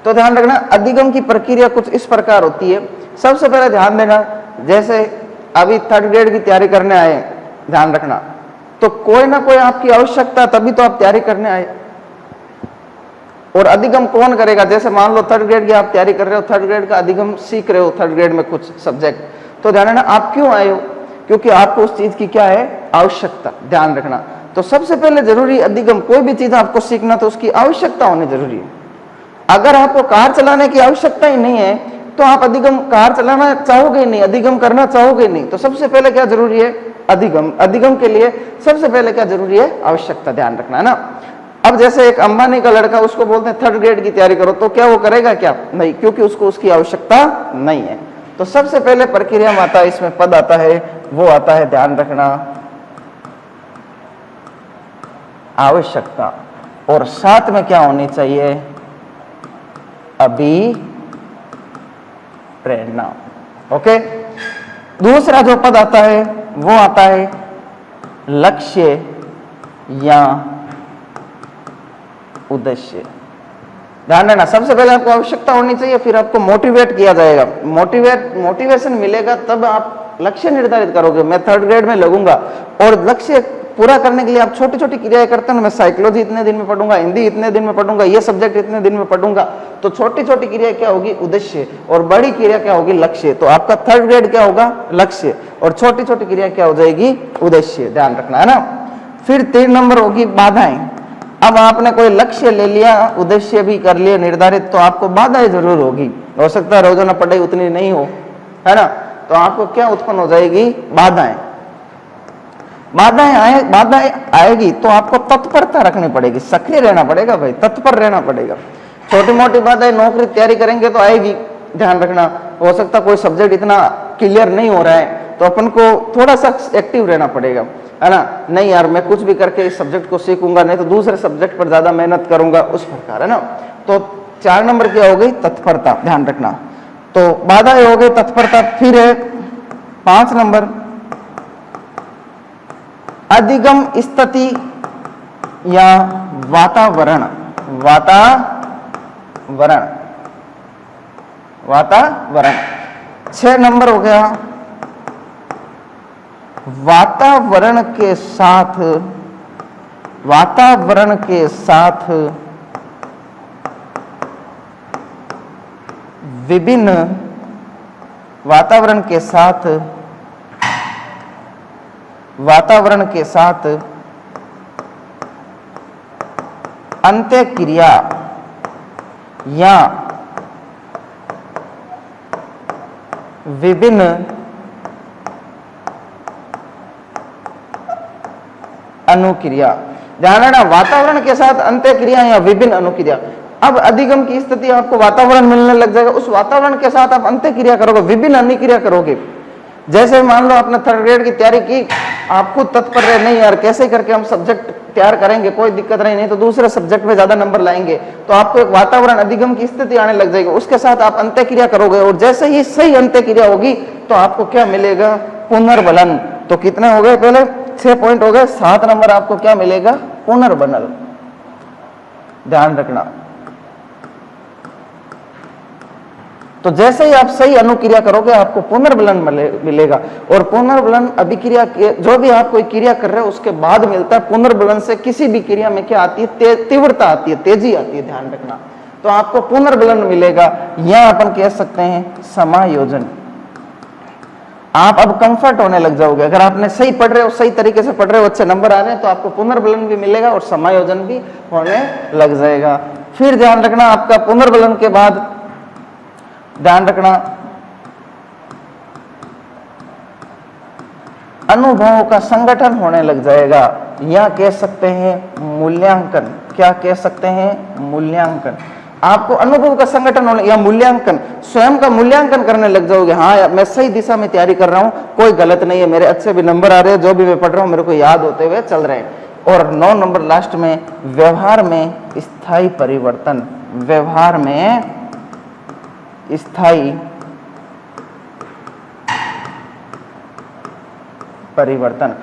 तो ध्यान रखना, अधिगम की प्रक्रिया कुछ इस प्रकार होती है। सबसे पहले ध्यान देना, जैसे अभी 3rd ग्रेड की तैयारी करने आए, ध्यान रखना, तो कोई ना कोई आपकी आवश्यकता, तभी तो आप तैयारी करने आए। और अधिगम कौन करेगा? जैसे मान लो 3rd ग्रेड की आप तैयारी कर रहे हो, 3rd ग्रेड का अधिगम सीख रहे हो, 3rd ग्रेड में कुछ सब्जेक्ट, तो ध्यान रखना आप क्यों आए हो? क्योंकि आपको उस चीज की क्या है? आवश्यकता। ध्यान रखना, तो सबसे पहले जरूरी अधिगम, कोई भी चीज आपको सीखना तो उसकी आवश्यकता होनी जरूरी है। अगर आपको कार चलाने की आवश्यकता ही नहीं है तो आप अधिगम कार चलाना चाहोगे नहीं, अधिगम करना चाहोगे नहीं। तो सबसे पहले क्या जरूरी है? अधिगम। अधिगम के लिए सबसे पहले क्या जरूरी है? आवश्यकता। ध्यान रखना है ना। अब जैसे एक अंबानी का लड़का, उसको बोलते हैं 3rd ग्रेड की तैयारी करो, तो क्या वो करेगा? क्या नहीं, क्योंकि उसको उसकी आवश्यकता नहीं है। तो सबसे पहले प्रक्रिया में आता है, इसमें पद आता है, वो आता है, ध्यान रखना, आवश्यकता। और साथ में क्या होनी चाहिए? अभिप्रेरणा। ओके। दूसरा जो पद आता है वो आता है लक्ष्य या उद्देश्य। ध्यान देना, सबसे पहले आपको आवश्यकता होनी चाहिए, फिर आपको मोटिवेट किया जाएगा। मोटिवेशन मिलेगा तब आप लक्ष्य निर्धारित करोगे। मैं 3rd ग्रेड में लगूंगा, और लक्ष्य पूरा करने के लिए आप छोटी छोटी क्रियाएं करते हैं ना, मैं साइकोलॉजी इतने दिन में पढ़ूंगा, हिंदी इतने दिन में पढ़ूंगा, ये सब्जेक्ट इतने दिन में पढ़ूंगा। तो छोटी छोटी क्रिया क्या होगी? उद्देश्य। और बड़ी क्रिया क्या होगी? लक्ष्य। तो आपका 3rd ग्रेड क्या होगा? लक्ष्य। और छोटी छोटी क्रिया क्या हो जाएगी? उद्देश्य। ध्यान रखना है ना। फिर 3 नंबर होगी बाधाएं। अब आपने कोई लक्ष्य ले लिया, उद्देश्य भी कर लिया निर्धारित, तो आपको बाधाएं जरूर होगी। हो सकता है रोजाना पढ़ाई उतनी नहीं हो, है ना, तो आपको क्या उत्पन्न हो जाएगी? बाधाएं। बाधाएं आएगी तो आपको तत्परता रखनी पड़ेगी, सक्रिय रहना पड़ेगा भाई, तत्पर रहना पड़ेगा। छोटी मोटी बाधाएं नौकरी तैयारी करेंगे तो आएगी। ध्यान रखना, हो सकता कोई सब्जेक्ट इतना क्लियर नहीं हो रहा है, तो अपन को थोड़ा सा एक्टिव रहना पड़ेगा, है ना। नहीं यार, मैं कुछ भी करके इस सब्जेक्ट को सीखूंगा, नहीं तो दूसरे सब्जेक्ट पर ज्यादा मेहनत करूंगा, उस प्रकार, है ना। तो 4 नंबर क्या हो गई? तत्परता। ध्यान रखना, तो बाधाएं हो गई, तत्परता। फिर है 5 नंबर अधिगम स्थिति या वातावरण। वातावरण 6 नंबर हो गया वातावरण के साथ विभिन्न वातावरण के साथ अंत्यक्रिया या विभिन्न अनुक्रिया। ध्यान रखना, वातावरण के साथ अंत्यक्रिया या विभिन्न अनुक्रिया। अब अधिगम की स्थिति आपको वातावरण मिलने लग जाएगा, उस वातावरण के साथ आप अंत्यक्रिया करोगे, विभिन्न अनुक्रिया करोगे। जैसे मान लो आपने 3rd ग्रेड की तैयारी की, आप खुद तत्पर रहे, नहीं यार कैसे करके हम सब्जेक्ट तैयार करेंगे, कोई दिक्कत नहीं तो दूसरे सब्जेक्ट में ज्यादा नंबर लाएंगे, तो आपको एक वातावरण अधिगम की स्थिति आने लग जाएगी, उसके साथ आप अंत्यक्रिया करोगे। और जैसे ही सही अंत्यक्रिया होगी तो आपको क्या मिलेगा? पुनर्बलन। तो कितने हो गए? पहले 6 पॉइंट हो गए। 7 नंबर आपको क्या मिलेगा? पुनर्बलन। ध्यान रखना, तो जैसे ही आप सही अनुक्रिया करोगे आपको पुनर्बलन मिलेगा। और पुनर्बलन अभिक्रिया के, जो भी आप कोई क्रिया कर रहे हो उसके बाद मिलता है। पुनर्बलन से किसी भी क्रिया में क्या आती है? तीव्रता आती है, तेजी आती है। ध्यान रखना, तो आपको पुनर्बलन मिलेगा, या अपन कह सकते हैं समायोजन। आप अब कंफर्ट होने लग जाओगे, अगर आपने सही पढ़ रहे हो, सही तरीके से पढ़ रहे हो, अच्छे नंबर आ रहे हैं, तो आपको पुनर्बलन भी मिलेगा और समायोजन भी होने लग जाएगा। फिर ध्यान रखना, आपका पुनर्बलन के बाद ध्यान रखना अनुभवों का संगठन होने लग जाएगा, या कह सकते हैं मूल्यांकन। क्या कह सकते हैं? मूल्यांकन। आपको अनुभव का संगठन होने या मूल्यांकन, स्वयं का मूल्यांकन करने लग जाओगे। हाँ मैं सही दिशा में तैयारी कर रहा हूँ, कोई गलत नहीं है, मेरे अच्छे भी नंबर आ रहे हैं, जो भी मैं पढ़ रहा हूँ मेरे को याद होते हुए चल रहे हैं। और 9 नंबर लास्ट में, व्यवहार में स्थायी परिवर्तन। व्यवहार में स्थायी परिवर्तन।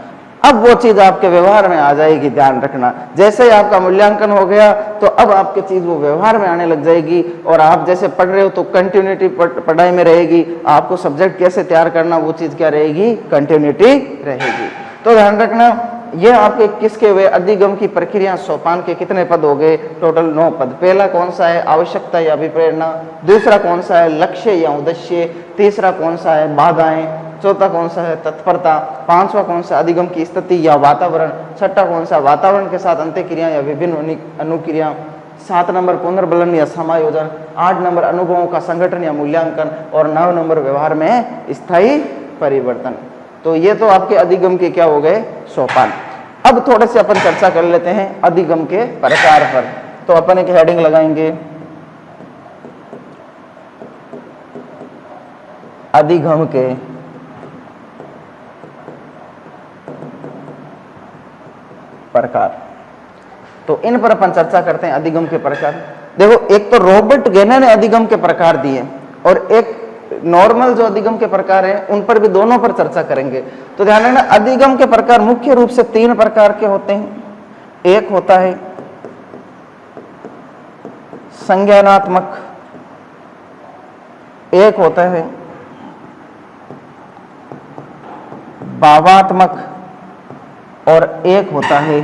अब वो चीज आपके व्यवहार में आ जाएगी, ध्यान रखना। जैसे ही आपका मूल्यांकन हो गया तो अब आपकी चीज वो व्यवहार में आने लग जाएगी, और आप जैसे पढ़ रहे हो तो कंटिन्यूटी पढ़ाई में रहेगी। आपको सब्जेक्ट कैसे तैयार करना, वो चीज क्या रहेगी? कंटिन्यूटी रहेगी। तो ध्यान रखना, ये आपके किसके हुए? अधिगम की प्रक्रिया सोपान के कितने पद हो गए? टोटल 9 पद। पहला कौन सा है? आवश्यकता या अभिप्रेरणा। दूसरा कौन सा है? लक्ष्य या उद्देश्य। तीसरा कौन सा है? बाधाएं। चौथा कौन सा है? तत्परता। पांचवा कौन सा? अधिगम की स्थिति या वातावरण। छठा कौन सा? वातावरण के साथ अंतःक्रिया या विभिन्न अनुक्रिया। 7 नंबर पुनर्बलन या समायोजन। 8 नंबर अनुभवों का संगठन या मूल्यांकन। और 9 नंबर व्यवहार में स्थायी परिवर्तन। तो ये तो आपके अधिगम के क्या हो गए? सोपान। अब थोड़े से अपन चर्चा कर लेते हैं अधिगम के प्रकार पर। तो अपन एक हेडिंग लगाएंगे, अधिगम के प्रकार। तो इन पर अपन चर्चा करते हैं अधिगम के प्रकार। देखो, एक तो रॉबर्ट गेने ने अधिगम के प्रकार दिए, और एक नॉर्मल जो अधिगम के प्रकार हैं उन पर भी, दोनों पर चर्चा करेंगे। तो ध्यान रखना, अधिगम के प्रकार मुख्य रूप से 3 प्रकार के होते हैं। एक होता है संज्ञानात्मक, एक होता है भावात्मक, और एक होता है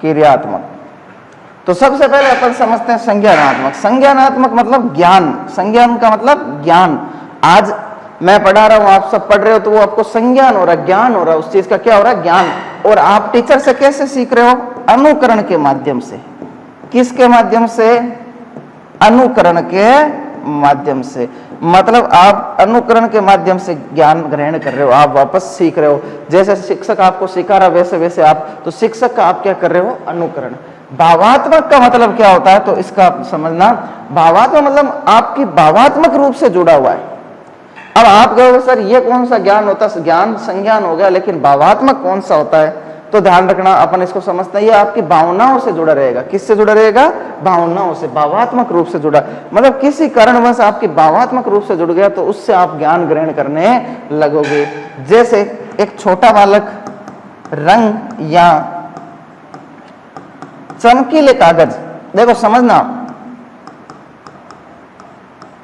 क्रियात्मक। तो सबसे पहले अपन समझते हैं संज्ञानात्मक। संज्ञानात्मक मतलब ज्ञान, संज्ञान का मतलब ज्ञान। आज मैं पढ़ा रहा हूं, आप सब पढ़ रहे हो, तो वो आपको संज्ञान हो रहा है, ज्ञान हो रहा है, उस चीज का क्या हो रहा है? ज्ञान। और आप टीचर से कैसे सीख रहे हो? अनुकरण के माध्यम से। किसके माध्यम से? अनुकरण के माध्यम से। मतलब आप अनुकरण के माध्यम से ज्ञान ग्रहण कर रहे हो, आप वापस सीख रहे हो। जैसे शिक्षक आपको सिखा रहा वैसे वैसे आप, तो शिक्षक का आप क्या कर रहे हो? अनुकरण। भावात्मक का मतलब क्या होता है? तो इसका आप समझना, भावात्मक मतलब आपकी भावात्मक रूप से जुड़ा हुआ है। अब आप कहोगे सर ये कौन सा ज्ञान होता है? ज्ञान संज्ञान हो गया, लेकिन भावात्मक कौन सा होता है? तो ध्यान रखना, अपन इसको समझते हैं, ये आपकी भावनाओं से जुड़ा रहेगा। किससे जुड़ा रहेगा? भावनाओं से, भावात्मक रूप से जुड़ा। मतलब किसी कारणवश आपकी भावात्मक रूप से जुड़ गया तो उससे आप ज्ञान ग्रहण करने लगोगे। जैसे एक छोटा बालक रंग या चमकीले कागज, देखो समझना,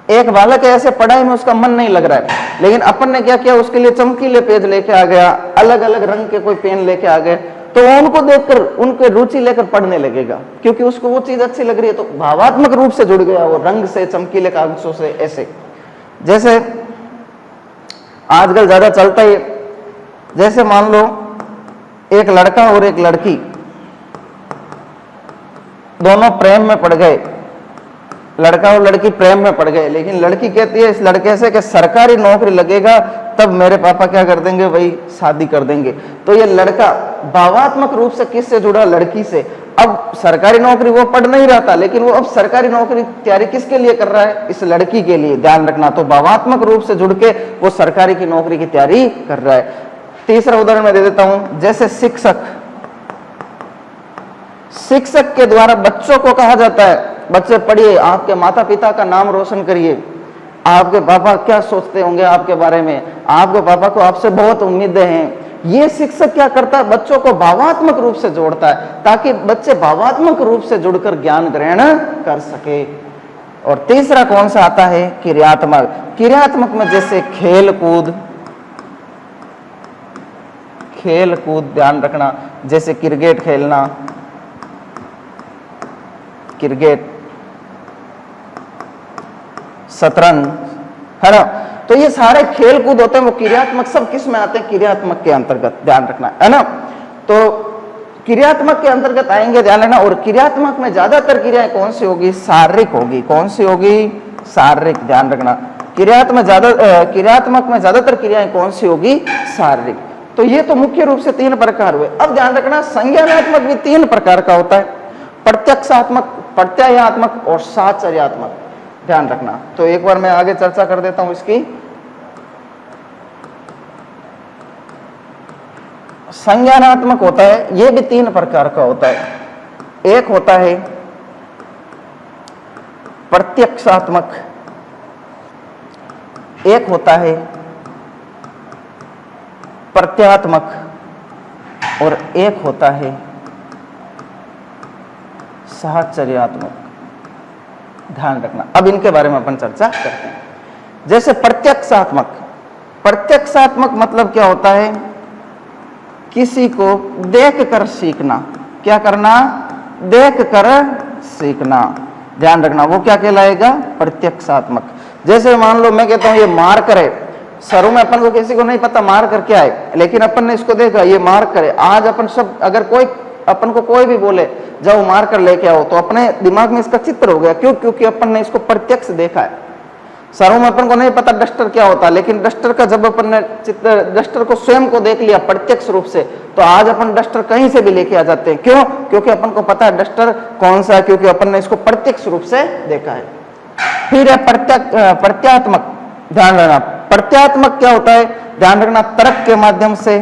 एक बालक है ऐसे पढ़ाई में उसका मन नहीं लग रहा है, लेकिन अपन ने क्या किया? उसके लिए चमकीले पेज लेके आ गया, अलग अलग रंग के कोई पेन लेके आ गए, तो वो उनको देखकर उनके रुचि लेकर पढ़ने लगेगा, क्योंकि उसको वो चीज अच्छी लग रही है। तो भावात्मक रूप से जुड़ गया वो रंग से, चमकीले कागजों से। ऐसे जैसे आजकल ज्यादा चलता है, जैसे मान लो एक लड़का और एक लड़की दोनों प्रेम में पड़ गए, लड़का और लड़की प्रेम में पड़ गए, लेकिन लड़की कहती है इस लड़के से कि सरकारी नौकरी लगेगा तब मेरे पापा क्या कर देंगे? वही शादी कर देंगे। तो ये लड़का भावात्मक रूप से किससे जुड़ा? लड़की से। अब सरकारी नौकरी वो पढ़ नहीं रहा था, लेकिन वो अब सरकारी नौकरी तैयारी किसके लिए कर रहा है? इस लड़की के लिए। ध्यान रखना, तो भावात्मक रूप से जुड़ के वो सरकारी की नौकरी की तैयारी कर रहा है। तीसरा उदाहरण मैं दे देता हूं, जैसे शिक्षक, शिक्षक के द्वारा बच्चों को कहा जाता है बच्चे पढ़िए, आपके माता पिता का नाम रोशन करिए, आपके पापा क्या सोचते होंगे आपके बारे में, आपके पापा को आपसे बहुत उम्मीदें हैं। ये शिक्षक क्या करता है? बच्चों को भावात्मक रूप से जोड़ता है, ताकि बच्चे भावात्मक रूप से जुड़कर ज्ञान ग्रहण कर सके। और तीसरा कौन सा आता है? क्रियात्मक। क्रियात्मक में जैसे खेल कूद, खेल कूद, ध्यान रखना, जैसे क्रिकेट खेलना, क्रिकेट, शतरंज, है ना। तो ये सारे खेल कूद होते हैं, वो क्रियात्मक, सब किस में आते हैं? क्रियात्मक के अंतर्गत, ध्यान रखना, है ना। तो क्रियात्मक के अंतर्गत आएंगे, ध्यान रखना। और क्रियात्मक में ज्यादातर क्रियाएं कौन सी होगी? शारीरिक होगी। कौन सी होगी? शारीरिक, ध्यान रखना। क्रियात्मक में ज्यादातर क्रियाएं कौन सी होगी? शारीरिक। तो ये तो मुख्य रूप से 3 प्रकार हुए। अब ध्यान रखना संज्ञानात्मक भी 3 प्रकार का होता है, प्रत्यक्षात्मक, प्रत्ययात्मक और साहचर्यात्मक। ध्यान रखना। तो एक बार मैं आगे चर्चा कर देता हूं इसकी। संज्ञानात्मक होता है, ये भी 3 प्रकार का होता है। एक होता है प्रत्यक्षात्मक, एक होता है प्रत्यात्मक और एक होता है साहचर्यात्मक। ध्यान रखना। अब इनके बारे में अपन चर्चा करते हैं। जैसे प्रत्यक्षात्मक, प्रत्यक्षात्मक मतलब क्या होता है? किसी को देख कर सीखना। क्या करना? देख कर सीखना। ध्यान रखना, वो क्या कहलाएगा? प्रत्यक्षात्मक। जैसे मान लो मैं कहता हूं ये मार्कर है, शुरू में अपन को किसी को नहीं पता मार्कर क्या है, लेकिन अपन ने इसको देखा ये मार्कर है। आज अपन सब, अगर कोई अपन को कोई भी बोले जाओ मार्कर लेके आओ, तो अपने दिमाग में इसका चित्र हो गया। क्यों? क्योंकि अपन ने इसको प्रत्यक्ष देखा है। शुरू में अपन को नहीं पता डस्टर क्या होता, लेकिन डस्टर का जब अपन ने चित्र, डस्टर को स्वयं को देख लिया प्रत्यक्ष रूप से, तो आज अपन डस्टर कहीं से भी लेके आ जाते हैं। क्यों? क्योंकि अपन को पता है डस्टर कौन सा है, क्योंकि अपन ने इसको प्रत्यक्ष रूप से देखा है। फिर है प्रत्यात्मक। ध्यान रखना, प्रत्यात्मक क्या होता है? ध्यान रखना, तर्क के माध्यम से,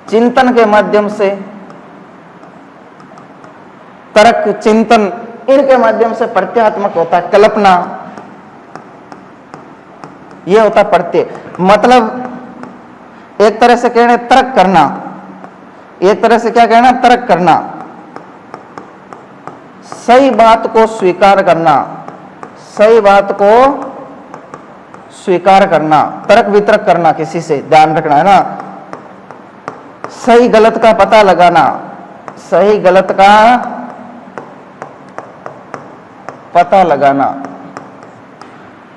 चिंतन के माध्यम से, तर्क, चिंतन, इनके माध्यम से प्रत्यात्मक होता है। कल्पना, यह होता है प्रत्यय। मतलब एक तरह से कहना तर्क करना, एक तरह से क्या कहना? तर्क करना, सही बात को स्वीकार करना, सही बात को स्वीकार करना, तर्क वितर्क करना किसी से। ध्यान रखना है ना। सही गलत का पता लगाना, सही गलत का पता लगाना।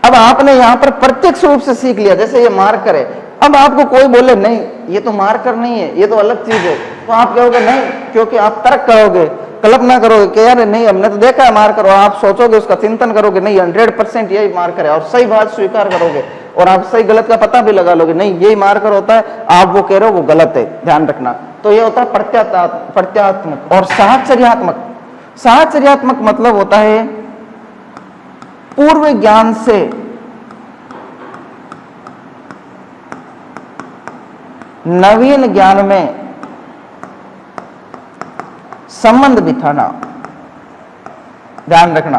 अब आपने यहां पर प्रत्यक्ष रूप से सीख लिया, जैसे ये मार्कर है। अब आपको कोई बोले नहीं ये तो मार्कर नहीं है, ये तो अलग चीज है, तो आप कहोगे नहीं, क्योंकि आप तर्क करोगे, कल्पना करोगे कि यार नहीं हमने तो देखा है मार्कर, और आप सोचोगे, उसका चिंतन करोगे, नहीं 100% यही मार्कर है, और सही बात स्वीकार करोगे, और आप सही गलत का पता भी लगा लोगे, नहीं यही मार्कर होता है, आप वो कह रहे हो वो गलत है। ध्यान रखना। तो ये होता है प्रत्यात्मक। और साहचर्यात्मक, साहचर्यात्मक मतलब होता है पूर्व ज्ञान से नवीन ज्ञान में संबंध बिठाना। ध्यान रखना,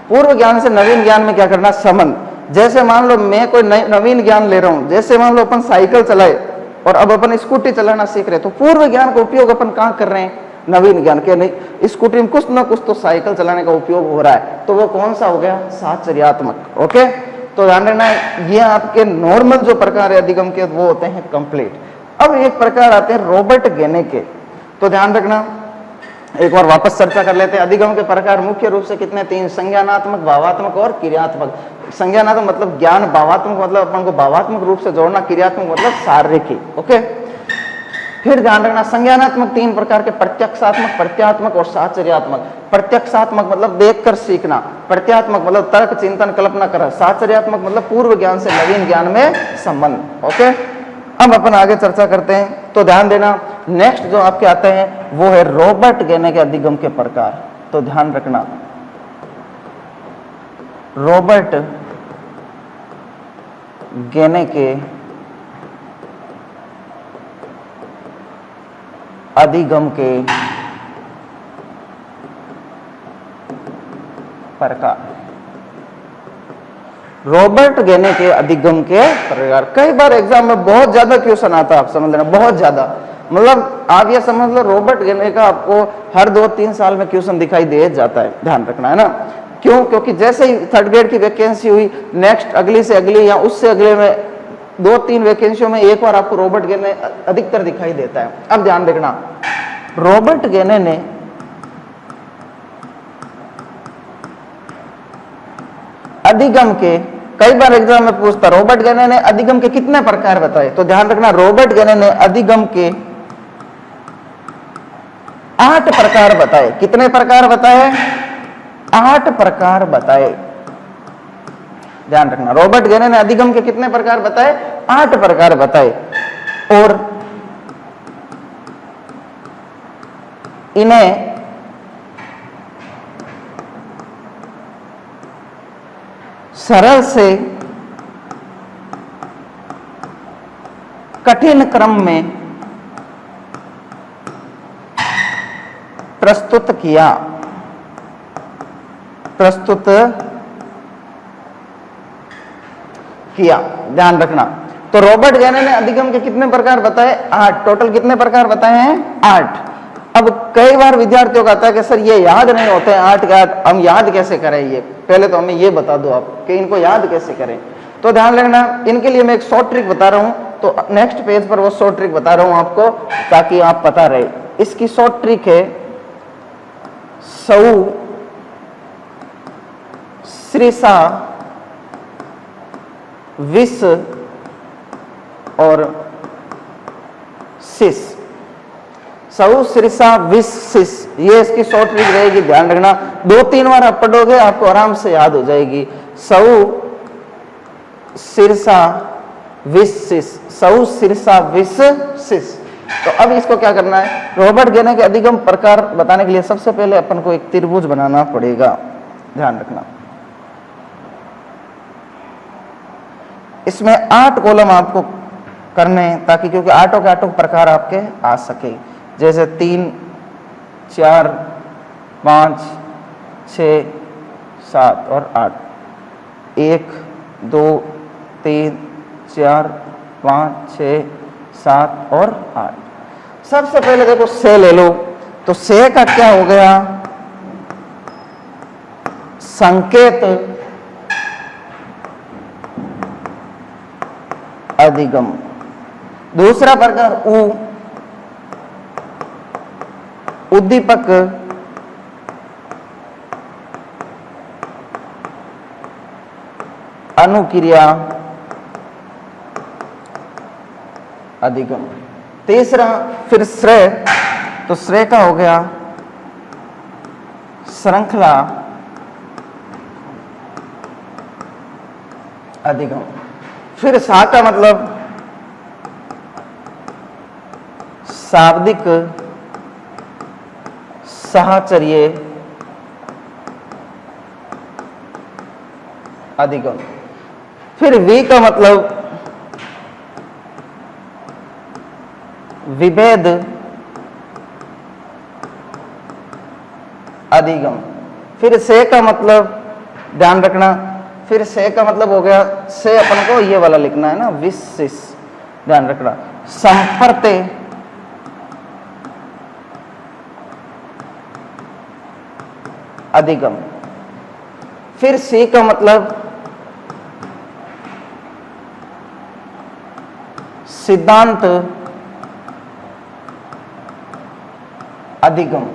पूर्व ज्ञान से नवीन ज्ञान में क्या करना? संबंध। जैसे मान लो मैं कोई नवीन ज्ञान ले रहा हूं, जैसे मान लो अपन साइकिल चलाए और अब अपन स्कूटी चलाना सीख रहे, तो पूर्व ज्ञान का उपयोग अपन कहां कर रहे हैं? नवीन ज्ञान के। नहीं, स्कूटी में कुछ ना कुछ तो साइकिल चलाने का उपयोग हो रहा है, तो वो कौन सा हो गया? साहचर्यात्मक। ओके, तो ध्यान रखना, ये आपके नॉर्मल जो प्रकार है अधिगम के, वो होते हैं कंप्लीट। अब एक प्रकार आते हैं रॉबर्ट गेने के। तो ध्यान रखना, एक बार वापस चर्चा कर लेते हैं। अधिगम के प्रकार मुख्य रूप से कितने? 3। संज्ञानात्मक, भावात्मक और क्रियात्मक। संज्ञानात्मक मतलब ज्ञान, भावात्मक मतलब अपन को भावात्मक रूप से जोड़ना, क्रियात्मक मतलब शारीरिक। ओके, फिर ध्यान रखना, संज्ञानात्मक 3 प्रकार के, प्रत्यक्षात्मक, प्रत्यात्मक और साहचर्यात्मक। प्रत्यक्षात्मक मतलब देखकर सीखना, प्रत्यात्मक मतलब तर्क, चिंतन, कल्पना कर, साहचर्यात्मक मतलब पूर्व ज्ञान से नवीन ज्ञान में संबंध। ओके, अब अपन आगे चर्चा करते हैं। तो ध्यान देना, नेक्स्ट जो आपके आते हैं वो है रॉबर्ट गेने के अधिगम के प्रकार। तो ध्यान रखना, रॉबर्ट गेने के अधिगम के प्रकार। रॉबर्ट गेने के अधिगम के प्रकार। कई बार एग्जाम में बहुत ज्यादा क्वेश्चन आता है, आप समझ लेना, बहुत ज्यादा। मतलब आप ये समझ लो रॉबर्ट गेने का आपको हर 2-3 साल में क्वेश्चन दिखाई दे जाता है। ध्यान रखना है ना। क्यों? क्योंकि जैसे ही 3rd ग्रेड की वैकेंसी हुई, नेक्स्ट अगली से अगली या उससे अगले में 2-3 वैकेंसियों में एक बार आपको रॉबर्ट गेने अधिकतर दिखाई देता है। अब ध्यान रखना, रॉबर्ट गेने ने अधिगम के, कई बार एग्जाम में पूछता रॉबर्ट गेने ने अधिगम के कितने प्रकार बताए। तो ध्यान रखना, रॉबर्ट गेने ने अधिगम के 8 प्रकार बताए। कितने प्रकार बताए? 8 प्रकार बताए। ध्यान रखना। रॉबर्ट गेने ने अधिगम के कितने प्रकार बताए? 8 प्रकार बताए, और इन्हें सरल से कठिन क्रम में प्रस्तुत किया। ध्यान रखना। तो रॉबर्ट गेने ने अधिगम के कितने प्रकार बताए? 8। टोटल कितने प्रकार बताए हैं? 8। अब कई बार विद्यार्थियों का आता है कि सर ये याद नहीं होते हैं 8 के 8, हम याद कैसे करें? ये पहले तो हमें ये बता दो आप कि इनको याद कैसे करें। तो ध्यान रखना, इनके लिए मैं एक शॉर्ट ट्रिक बता रहा हूं, तो नेक्स्ट पेज पर वो शॉर्ट ट्रिक बता रहा हूं आपको, ताकि आप पता रहे। इसकी शॉर्ट ट्रिक है सऊ श्रीसा विस और सिस। सऊ श्रीसा विस सिस, ये इसकी शॉर्ट ट्रिक रहेगी। ध्यान रखना, 2-3 बार आप पढ़ोगे आपको आराम से याद हो जाएगी। सऊ सिरसा विस सिस, सऊ सिरसा विस सिस। तो अब इसको क्या करना है? रॉबर्ट गेने के अधिगम प्रकार बताने के लिए सबसे पहले अपन को एक त्रिभुज बनाना पड़ेगा। ध्यान रखना, इसमें 8 कॉलम आपको करने हैं, ताकि क्योंकि 8 के 8 प्रकार आपके आ सके। जैसे 3, 4, 5, 6, 7 और 8। 1, 2, 3, 4, 5, 6, 7 और 8। सबसे पहले देखो से ले लो, तो से का क्या हो गया? संकेत अधिगम। दूसरा प्रकार उद्दीपक अनुक्रिया अधिगम। तीसरा फिर श्रेय, तो श्रेय का हो गया श्रृंखला अधिगम। फिर सा का मतलब शाब्दिक साहचर्य अधिगम। फिर वी का मतलब विभेद अधिगम। फिर से का मतलब, ध्यान रखना, फिर से का मतलब हो गया, से अपन को ये वाला लिखना है ना, विशिष। ध्यान रखना, संपर्ते अधिगम। फिर सी का मतलब सिद्धांत अधिगम।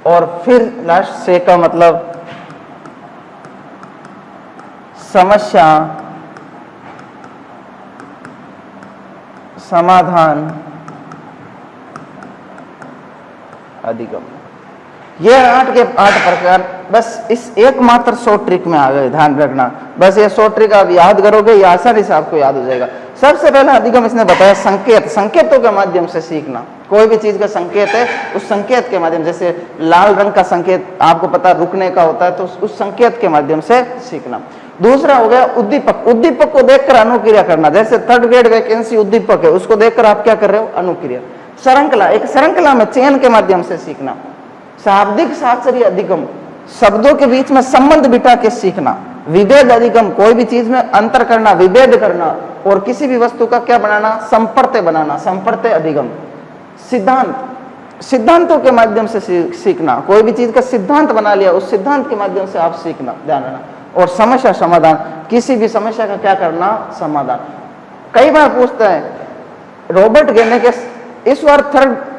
और फिर लास्ट से का मतलब समस्या समाधान अधिगम। ये 8 के 8 प्रकार बस इस एकमात्र शॉर्ट ट्रिक में आ गए। ध्यान रखना, बस ये शॉर्ट ट्रिक आप याद करोगे, ये आसानी से आपको याद हो जाएगा। सबसे पहले अधिगम इसने बताया संकेत, संकेतों के माध्यम से सीखना। कोई भी चीज का संकेत है, उस संकेत के माध्यम, जैसे लाल रंग का संकेत आपको पता रुकने का होता है, तो उस संकेत के माध्यम से सीखना। दूसरा हो गया उद्दीपक, उद्दीपक को देखकर अनुक्रिया करना। जैसे 3rd ग्रेड वैकेंसी उद्दीपक है, उसको देखकर आप क्या कर रहे हो? अनुक्रिया। श्रृंखला, एक श्रृंखला में चयन के माध्यम से सीखना। शाब्दिक साहचर्य अधिगम, शब्दों के बीच में संबंध बिठा के सीखना। विभेद अधिगम, कोई भी चीज में अंतर करना, विभेद करना, और किसी भी वस्तु का क्या बनाना? संपर्त्य बनाना, संपर्त्य अधिगम। सिद्धांत, सिद्धांतों के माध्यम से सीखना। कोई भी चीज का सिद्धांत बना लिया, उस सिद्धांत के माध्यम से आप सीखना। ध्यान रखना। और समस्या समाधान, किसी भी समस्या का क्या करना? समाधान। कई बार पूछता है, रॉबर्ट गेने के इस बार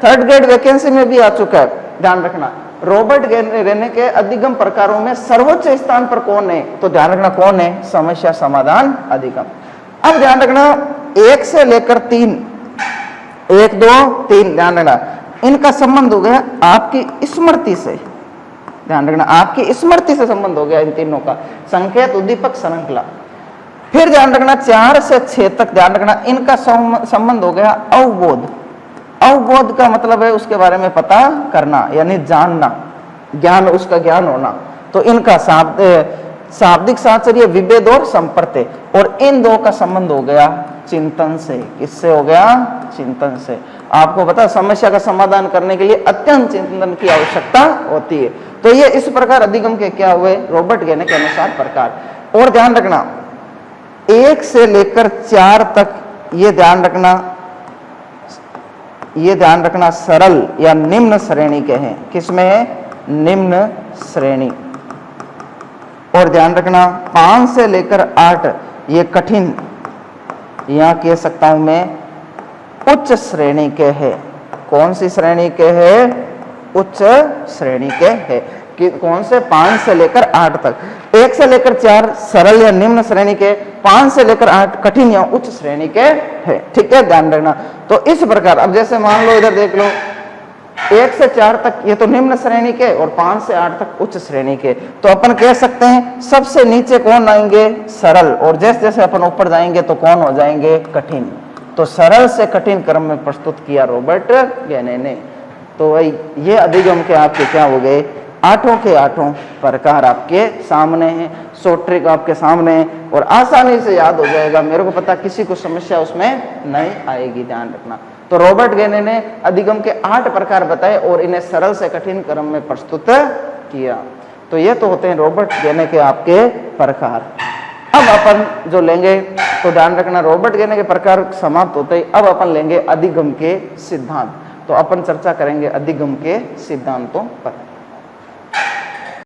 3rd ग्रेड वैकेंसी में भी आ चुका है। ध्यान रखना, रॉबर्ट गेने के अधिगम प्रकारों में सर्वोच्च स्थान पर कौन है? तो ध्यान रखना कौन है? समस्या समाधान अधिगम। अब ध्यान रखना, 1 से लेकर 3, 1, 2, 3, ध्यान रखना, इनका संबंध हो गया आपकी स्मृति से। ध्यान रखना, आपकी स्मृति से संबंध हो गया इन तीनों का। संकेत, उद्दीपक, श्रृंखला। फिर ध्यान रखना 4 से 6 तक ध्यान रखना, इनका संबंध हो गया अवबोध। अवबोध का मतलब है उसके बारे में पता करना, यानी जानना, ज्ञान, उसका ज्ञान होना। तो इनका शाब्दिक साहचर्य, विभेद और संपर्क, और इन दो का संबंध हो गया चिंतन से। किससे हो गया? चिंतन से। आपको पता समस्या का समाधान करने के लिए अत्यंत चिंतन की आवश्यकता होती है। तो ये इस प्रकार अधिगम के क्या हुए? रॉबर्ट गेने के अनुसार प्रकार। और ध्यान रखना 1 से लेकर 4 तक, ये ध्यान रखना सरल या निम्न श्रेणी के हैं। किसमें है? निम्न श्रेणी। और ध्यान रखना 5 से लेकर 8 ये कठिन, यहां कह सकता हूं मैं उच्च श्रेणी के है। कौन सी श्रेणी के है? उच्च श्रेणी के है। कि कौन से? 5 से लेकर 8 तक। 1 से लेकर 4 सरल या निम्न श्रेणी के, 5 से लेकर 8 कठिन या उच्च श्रेणी के है। ठीक है, ध्यान रखना। तो इस प्रकार अब जैसे मान लो इधर देख लो 1 से 4 तक ये तो निम्न श्रेणी के और 5 से 8 तक उच्च श्रेणी के। तो अपन कह सकते हैं सबसे नीचे कौन आएंगे? सरल। और जैसे जैसे अपन ऊपर जाएंगे तो कौन हो जाएंगे? कठिन। तो सरल से कठिन क्रम में प्रस्तुत किया रॉबर्ट गेने ने। तो वही ये अधिगम के आपके क्या हो गए? 8 के 8 प्रकार आपके सामने हैं, शॉर्ट ट्रिक आपके सामने है और आसानी से याद हो जाएगा। मेरे को पता किसी को समस्या उसमें नहीं आएगी, ध्यान रखना। तो रॉबर्ट गेने ने अधिगम के 8 प्रकार बताए और इन्हें सरल से कठिन क्रम में प्रस्तुत किया। तो ये तो होते हैं रॉबर्ट गेने के आपके प्रकार। अब अपन जो लेंगे तो ध्यान रखना रॉबर्ट गेने के प्रकार समाप्त होते ही अब अपन लेंगे अधिगम के सिद्धांत। तो अपन चर्चा करेंगे अधिगम के सिद्धांतों पर।